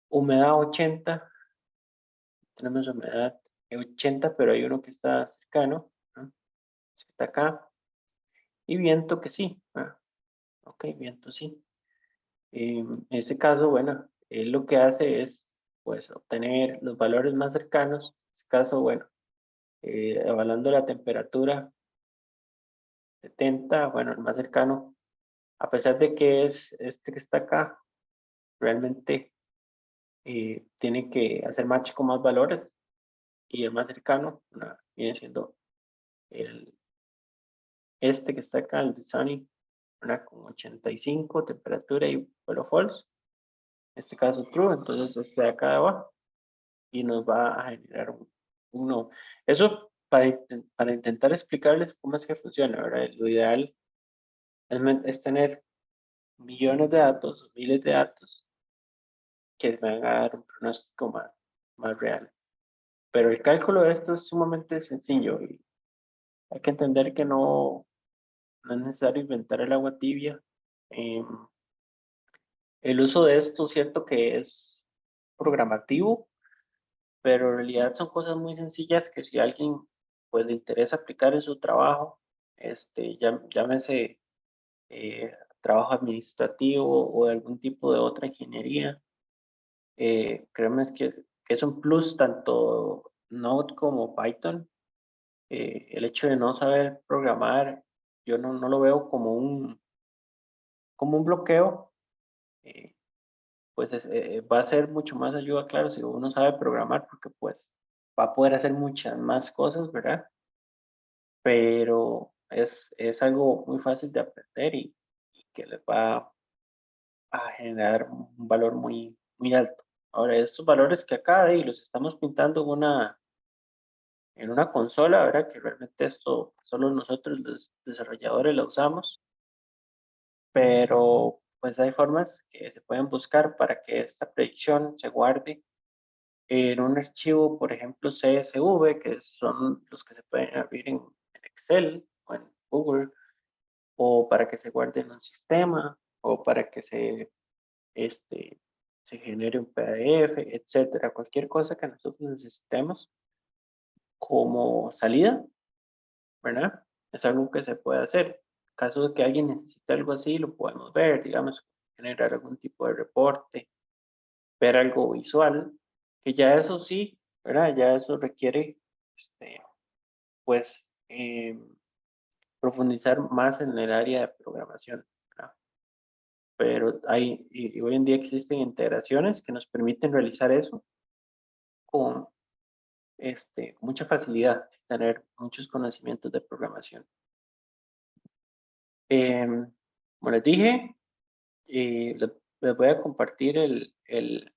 Humedad 80, tenemos humedad 80, pero hay uno que está cercano, ¿no? Que está acá, y viento que sí, ¿verdad? Ok, viento sí. En este caso, bueno, él lo que hace es, pues, obtener los valores más cercanos. En este caso, bueno, evaluando la temperatura 70, bueno, el más cercano, a pesar de que es este que está acá, realmente tiene que hacer match con más valores y el más cercano viene siendo el, este que está acá, el de Sunny, ¿verdad? Con 85 temperatura y vuelo false, en este caso true, entonces este de acá de abajo y nos va a generar un no. Eso para intentar explicarles cómo es que funciona, ¿verdad? Lo ideal es tener millones de datos, miles de datos que van a dar un pronóstico más real. Pero el cálculo de esto es sumamente sencillo y hay que entender que no es necesario inventar el agua tibia. Em, el uso de esto, cierto que es programativo, pero en realidad son cosas muy sencillas que si a alguien pues le interesa aplicar en su trabajo, llámese trabajo administrativo o de algún tipo de otra ingeniería, créeme que es un plus tanto Node como Python. El hecho de no saber programar, yo no lo veo como un bloqueo, eh, pues va a ser mucho más ayuda, claro, si uno sabe programar, porque pues va a poder hacer muchas más cosas, ¿verdad? Pero es algo muy fácil de aprender y que les va a generar un valor muy alto. Ahora, estos valores que acá y los estamos pintando en una consola, ¿verdad? Que realmente esto solo nosotros los desarrolladores la usamos, pero pues hay formas que se pueden buscar para que esta predicción se guarde en un archivo, por ejemplo, CSV, que son los que se pueden abrir en Excel o en Google, o para que se guarde en un sistema, o para que este, se genere un PDF, etcétera. Cualquier cosa que nosotros necesitemos como salida, ¿verdad? Es algo que se puede hacer. En caso de que alguien necesite algo así, lo podemos ver, digamos, generar algún tipo de reporte, ver algo visual, que ya eso sí, ¿verdad? Ya eso requiere, pues, profundizar más en el área de programación, ¿verdad? Pero y hoy en día existen integraciones que nos permiten realizar eso con mucha facilidad, sin tener muchos conocimientos de programación. Como les dije, les voy a compartir el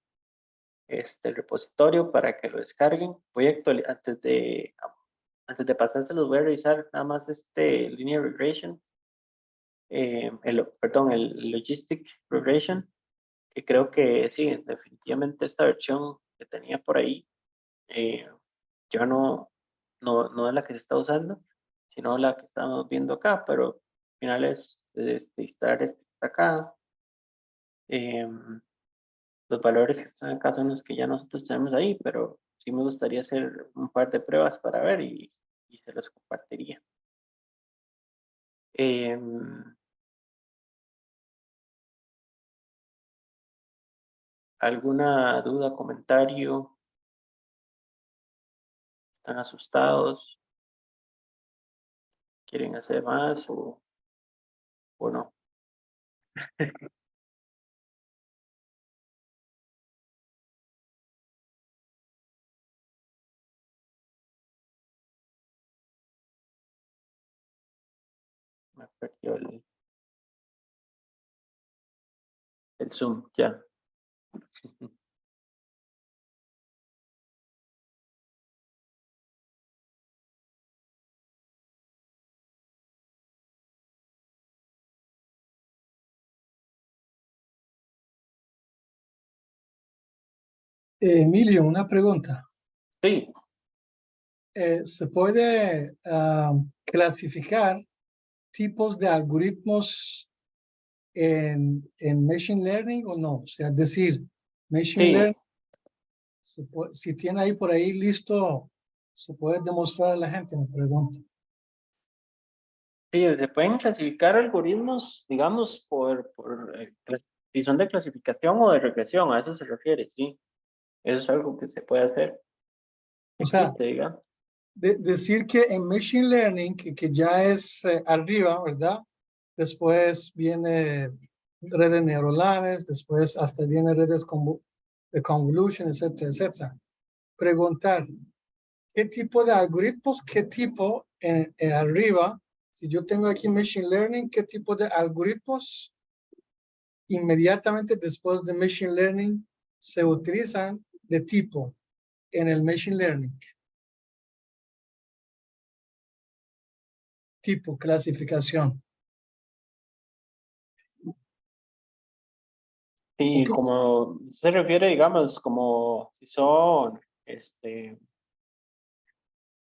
repositorio para que lo descarguen. Voy a actualizar, antes de pasárselos, voy a revisar nada más linear regression, perdón, el logistic regression, que creo que sí, definitivamente esta versión que tenía por ahí eh, ya no es la que se está usando, sino la que estamos viendo acá, pero al final es estar acá. Los valores que están acá son los que ya nosotros tenemos ahí, pero sí me gustaría hacer un par de pruebas para ver y se los compartiría. Em, ¿Alguna duda, comentario? ¿Están asustados? ¿Quieren hacer más o no? Me perdió el Zoom, ya. Emilio, una pregunta. Sí, ¿Se puede clasificar tipos de algoritmos en Machine Learning o no? O sea, es decir, Machine sí, Learning, si tiene ahí por ahí listo, se puede demostrar a la gente, me pregunto. sí, se pueden clasificar algoritmos, digamos, si son de clasificación o de regresión, a eso se refiere, sí. Eso es algo que se puede hacer. O sea, Existe, digamos. decir que en Machine Learning, que ya es arriba, ¿verdad? Después viene redes neuronales, después hasta viene redes de convolution, etcétera, etcétera. Preguntar, ¿qué tipo de algoritmos, qué tipo arriba, si yo tengo aquí Machine Learning, qué tipo de algoritmos inmediatamente después de Machine Learning se utilizan de tipo en el Machine Learning? Tipo, clasificación. Y Ok. como se refiere, digamos, como si son,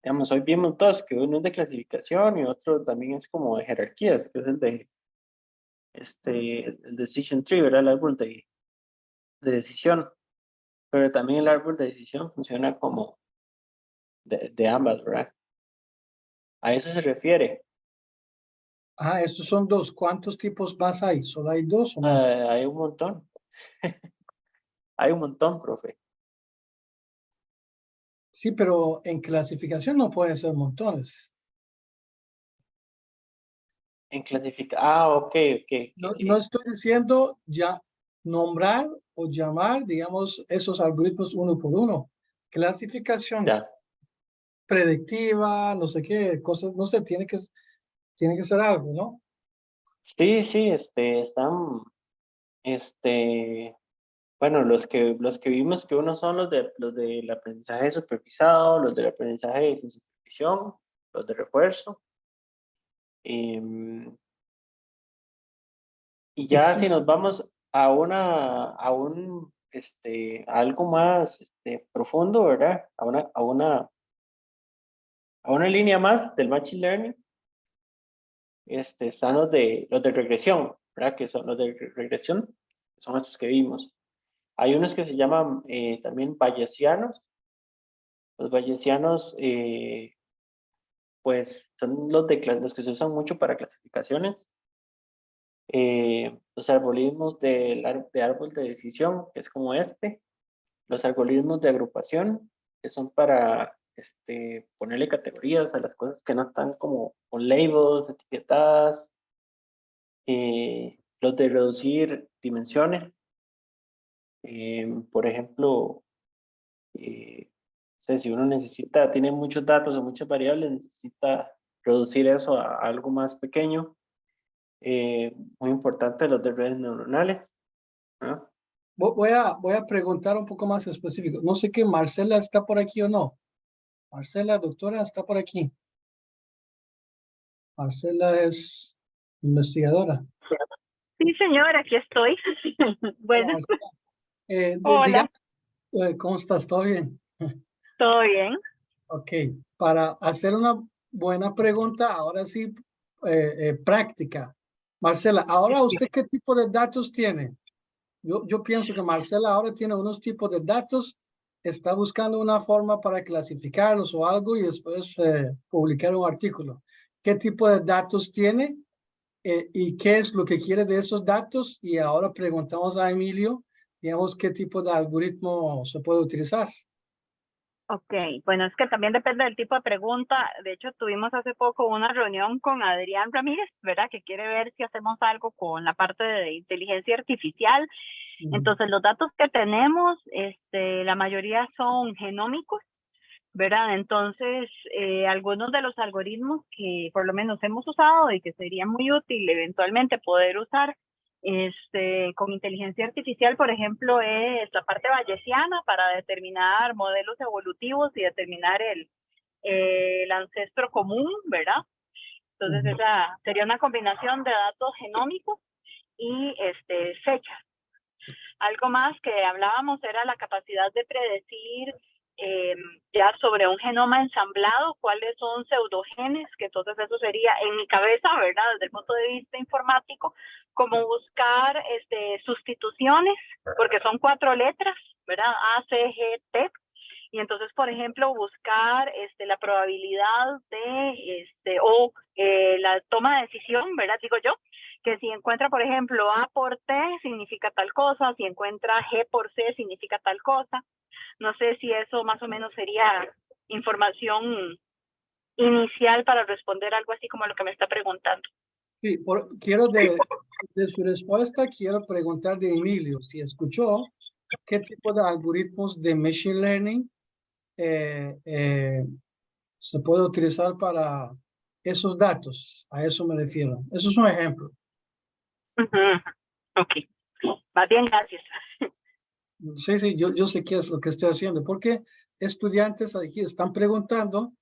digamos, hoy vimos dos, que uno es de clasificación y otro también es como de jerarquías, que es el decision tree, ¿verdad? El árbol de decisión. Pero también el árbol de decisión funciona como de ambas, ¿verdad? A eso se refiere. Ah, esos son dos. ¿Cuántos tipos más hay? ¿Solo hay dos o más? Hay un montón, hay un montón, profe. Sí, pero en clasificación no pueden ser montones. Ok, ok, No, ok. no estoy diciendo ya nombrar o llamar, digamos, esos algoritmos uno por uno. Clasificación Ya. predictiva, no sé qué, cosas, no sé, tiene que ser algo, ¿no? Sí, sí, están, este, bueno, los que vimos que uno son los del aprendizaje supervisado, los del aprendizaje sin supervisión, los de refuerzo. em, y ya si Estos, nos vamos a algo más profundo, ¿verdad? A una línea más del Machine Learning, están los de regresión, ¿verdad? Que son los de regresión, que son estos que vimos. Hay unos que se llaman también bayesianos. Los bayesianos, pues, son los que se usan mucho para clasificaciones. Los algoritmos de árbol de decisión, que es como este. Los algoritmos de agrupación, que son para ponerle categorías a las cosas que no están como con labels, etiquetadas. Los de reducir dimensiones. Por ejemplo, sé, si uno tiene muchos datos o muchas variables, necesita reducir eso a algo más pequeño. Muy importante los de redes neuronales, ¿no? voy a preguntar un poco más específico. No sé qué, Marcela está por aquí o no. Marcela, doctora, está por aquí. Marcela es investigadora. Sí, señor, aquí estoy. Hola, Bueno, Marcela. Dígame, hola, ¿cómo estás? ¿Todo bien? ¿todo bien? Ok, para hacer una buena pregunta, ahora sí, práctica. Marcela, ¿ahora usted qué tipo de datos tiene? Yo pienso que Marcela ahora tiene unos tipos de datos, está buscando una forma para clasificarlos o algo y después publicar un artículo. ¿Qué tipo de datos tiene y qué es lo que quiere de esos datos? Y ahora preguntamos a Emilio, digamos, qué tipo de algoritmo se puede utilizar. Ok, bueno, es que también depende del tipo de pregunta. De hecho, tuvimos hace poco una reunión con Adrián Ramírez, ¿verdad? Que quiere ver si hacemos algo con la parte de inteligencia artificial. Entonces, los datos que tenemos, la mayoría son genómicos, ¿verdad? Entonces, algunos de los algoritmos que por lo menos hemos usado y que sería muy útil eventualmente poder usar con inteligencia artificial, por ejemplo, es la parte bayesiana para determinar modelos evolutivos y determinar el ancestro común, ¿verdad? Entonces, esa sería una combinación de datos genómicos y fechas. Algo más que hablábamos era la capacidad de predecir ya sobre un genoma ensamblado, cuáles son pseudogenes, que entonces eso sería en mi cabeza, ¿verdad? Desde el punto de vista informático, como buscar sustituciones, porque son 4 letras, ¿verdad? A, C, G, T. Y entonces, por ejemplo, buscar la probabilidad de, la toma de decisión, ¿verdad? Digo yo, que si encuentra, por ejemplo, A por T significa tal cosa, si encuentra G por C significa tal cosa. No sé si eso más o menos sería información inicial para responder algo así como lo que me está preguntando. Sí, quiero de su respuesta, quiero preguntar de Emilio, si escuchó, ¿qué tipo de algoritmos de Machine Learning se puede utilizar para esos datos? A eso me refiero. Eso es un ejemplo. Ok, más bien, gracias. Sí, sí, yo sé qué es lo que estoy haciendo, porque estudiantes aquí están preguntando,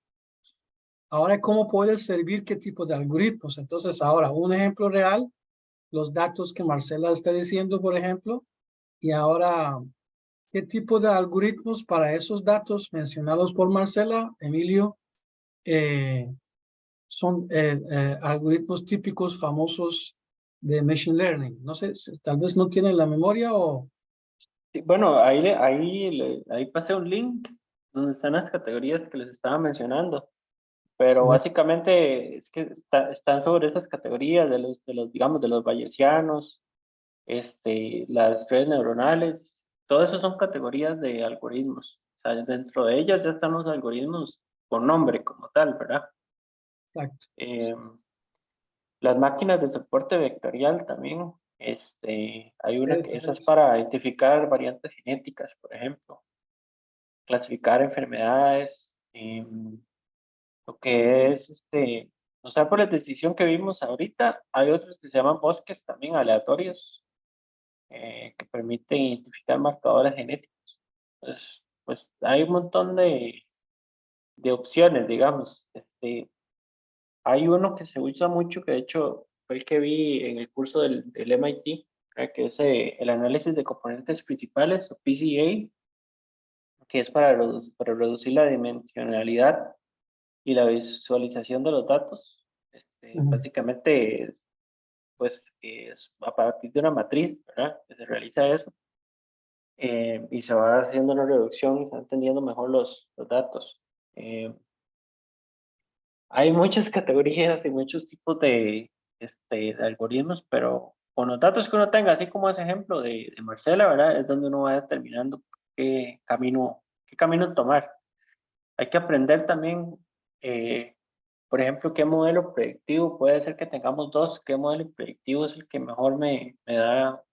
ahora, ¿cómo puede servir qué tipo de algoritmos? Entonces, ahora, un ejemplo real, los datos que Marcela está diciendo, por ejemplo, y ahora, ¿qué tipo de algoritmos para esos datos mencionados por Marcela, Emilio, son algoritmos típicos famosos de Machine Learning? No sé, tal vez no tienen la memoria o... Sí, bueno, ahí pasé un link donde están las categorías que les estaba mencionando, pero Sí. básicamente es que están sobre esas categorías digamos, de los bayesianos, las redes neuronales, todo eso son categorías de algoritmos. O sea, dentro de ellas ya están los algoritmos con nombre como tal, ¿verdad? Exacto. Las máquinas de soporte vectorial también, hay una que esa es Es- para identificar variantes genéticas, por ejemplo, clasificar enfermedades, lo que es, o sea, por la decisión que vimos ahorita, hay otros que se llaman bosques también aleatorios, que permiten identificar marcadores genéticos. Entonces, pues hay un montón de opciones, digamos. Hay uno que se usa mucho, que de hecho fue el que vi en el curso del MIT, que es el análisis de componentes principales, o PCA, que es para reducir la dimensionalidad y la visualización de los datos. Básicamente, pues es a partir de una matriz, ¿verdad? Que se realiza eso, y se va haciendo una reducción y se van entendiendo mejor los datos. Hay muchas categorías y muchos tipos de algoritmos, pero con los datos que uno tenga, así como ese ejemplo de Marcela, ¿verdad? Es donde uno va determinando qué camino tomar. Hay que aprender también, por ejemplo, qué modelo predictivo, puede ser que tengamos dos, qué modelo predictivo es el que mejor me da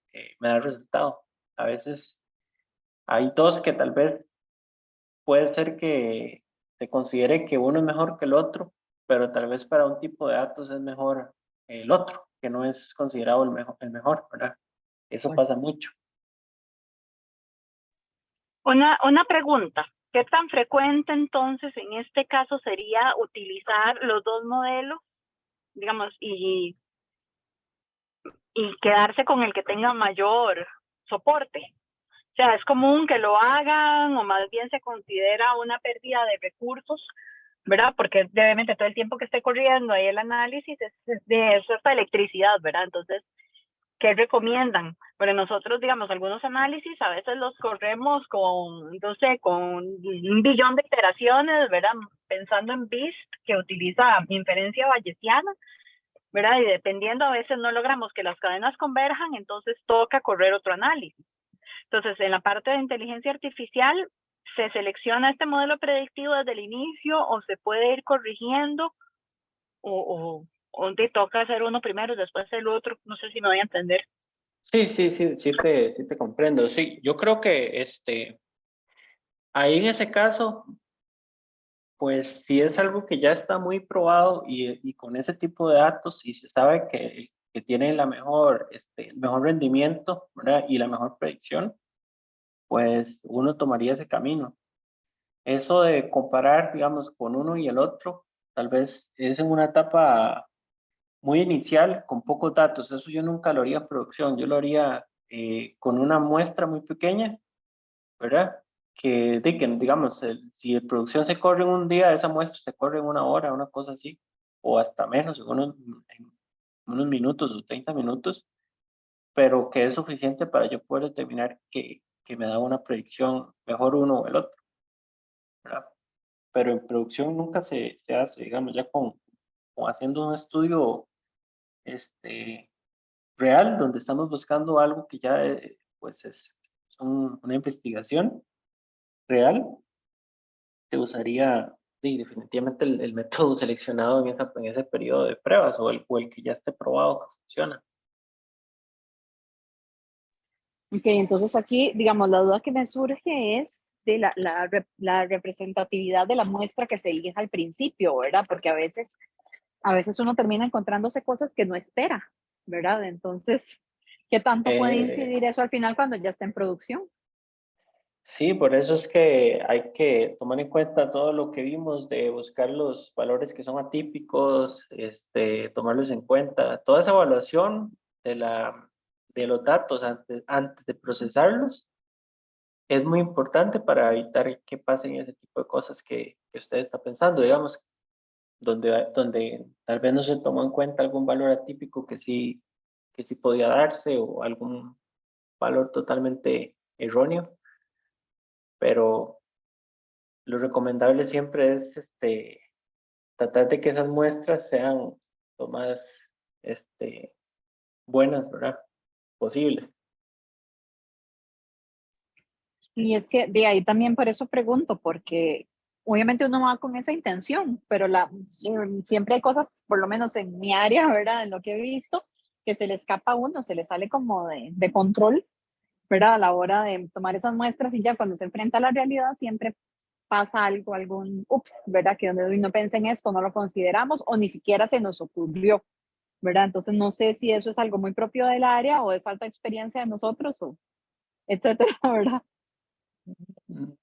resultado. A veces hay dos que tal vez puede ser que se considere que uno es mejor que el otro, pero tal vez para un tipo de datos es mejor el otro, que no es considerado el mejor, ¿verdad? Eso pasa mucho. Una pregunta. ¿Qué tan frecuente entonces en este caso sería utilizar los dos modelos, digamos, y quedarse con el que tenga mayor soporte? O sea, ¿es común que lo hagan o más bien se considera una pérdida de recursos, verdad? Porque obviamente todo el tiempo que esté corriendo ahí el análisis es hasta electricidad, ¿verdad? Entonces, ¿qué recomiendan? Pero nosotros, digamos, algunos análisis a veces los corremos con, no sé, con 1.000.000.000 de iteraciones, ¿verdad? Pensando en BIST, que utiliza inferencia bayesiana, ¿verdad? Y dependiendo, a veces no logramos que las cadenas converjan, entonces toca correr otro análisis. Entonces, en la parte de inteligencia artificial, ¿se selecciona este modelo predictivo desde el inicio o se puede ir corrigiendo o te toca hacer uno primero y después el otro? No sé si me voy a entender. Sí te comprendo. Sí, yo creo que ahí en ese caso, pues si es algo que ya está muy probado y con ese tipo de datos y se sabe que tiene el mejor rendimiento, ¿verdad? Y la mejor predicción, pues uno tomaría ese camino. Eso de comparar, digamos, con uno y el otro, tal vez es en una etapa muy inicial, con pocos datos. Eso yo nunca lo haría en producción. Yo lo haría con una muestra muy pequeña, ¿verdad? Digamos, si la producción se corre en un día, esa muestra se corre en una hora, una cosa así, o hasta menos, en unos minutos o 30 minutos, pero que es suficiente para yo poder determinar que me da una predicción mejor uno o el otro, ¿verdad? Pero en producción nunca se hace, digamos, ya con haciendo un estudio este, real, donde estamos buscando algo que ya pues es una investigación real, se usaría definitivamente el método seleccionado en ese periodo de pruebas o el que ya esté probado que funciona. Ok, entonces aquí, digamos, la duda que me surge es de la representatividad de la muestra que se elija al principio, ¿verdad? Porque a veces uno termina encontrándose cosas que no espera, ¿verdad? Entonces, ¿qué tanto puede Eh, incidir eso al final cuando ya está en producción? sí, por eso es que hay que tomar en cuenta todo lo que vimos de buscar los valores que son atípicos, tomarlos en cuenta. Toda esa evaluación de los datos antes de procesarlos es muy importante para evitar que pasen ese tipo de cosas que usted está pensando, digamos, donde tal vez no se tomó en cuenta algún valor atípico que sí podía darse o algún valor totalmente erróneo, pero lo recomendable siempre es tratar de que esas muestras sean lo más buenas, ¿verdad? Posibles. Y es que de ahí también por eso pregunto, porque obviamente uno va con esa intención, pero siempre hay cosas, por lo menos en mi área, ¿verdad? En lo que he visto, que se le escapa a uno, se le sale como de control, ¿verdad? A la hora de tomar esas muestras y ya cuando se enfrenta a la realidad siempre pasa algo, algún ups, ¿verdad? Que donde no pensé en esto, no lo consideramos o ni siquiera se nos ocurrió, ¿verdad? Entonces no sé si eso es algo muy propio del área o de falta de experiencia de nosotros o etcétera, ¿verdad?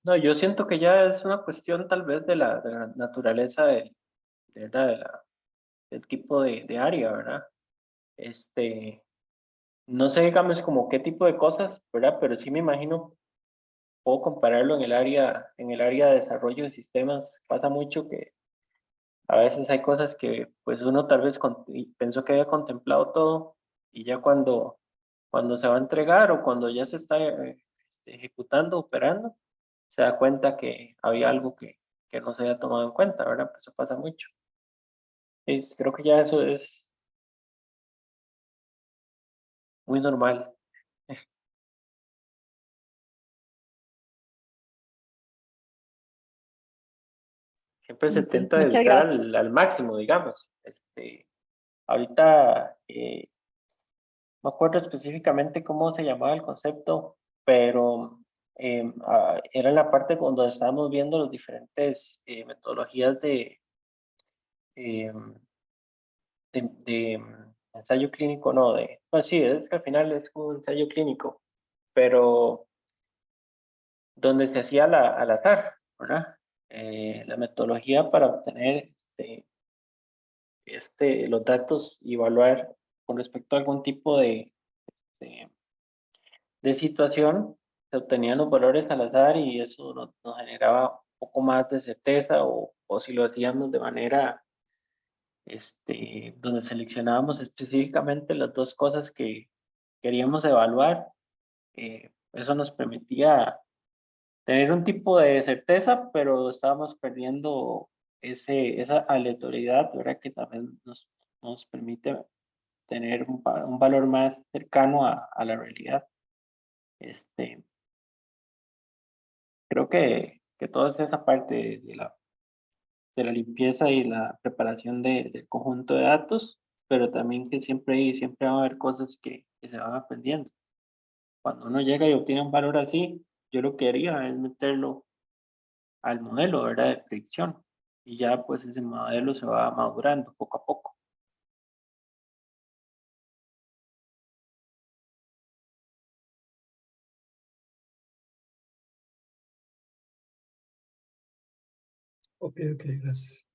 No, yo siento que ya es una cuestión tal vez de la naturaleza ¿verdad? Del tipo de área, ¿verdad? No sé, digamos, como qué tipo de cosas, ¿verdad? Pero sí me imagino, puedo compararlo en el área de desarrollo de sistemas. Pasa mucho que a veces hay cosas que pues uno tal vez y pensó que había contemplado todo y ya cuando se va a entregar o cuando ya se está ejecutando, operando, se da cuenta que había algo que no se había tomado en cuenta, ¿verdad? Pues eso pasa mucho. Creo que ya eso es muy normal. Siempre se Ok, intenta muchas evitar gracias. al máximo, digamos. Ahorita no me acuerdo específicamente cómo se llamaba el concepto, pero era en la parte cuando estábamos viendo las diferentes metodologías eh, de ensayo clínico, no, pues sí, es que al final es como un ensayo clínico, pero donde se hacía al azar, ¿verdad? La metodología para obtener los datos y evaluar con respecto a algún tipo de, de situación, se obtenían los valores al azar y eso nos generaba un poco más de certeza o si lo hacíamos de manera donde seleccionábamos específicamente las dos cosas que queríamos evaluar, eso nos permitía tener un tipo de certeza, pero estábamos perdiendo esa aleatoriedad, ¿verdad? Que también nos permite tener un valor más cercano a la realidad. Este, Creo que toda esa parte de la limpieza y la preparación del conjunto de datos, pero también que siempre va a haber cosas que se van aprendiendo. Cuando uno llega y obtiene un valor así, yo lo que haría es meterlo al modelo, ¿verdad? De predicción. Y ya pues ese modelo se va madurando poco a poco. Ok, ok, gracias.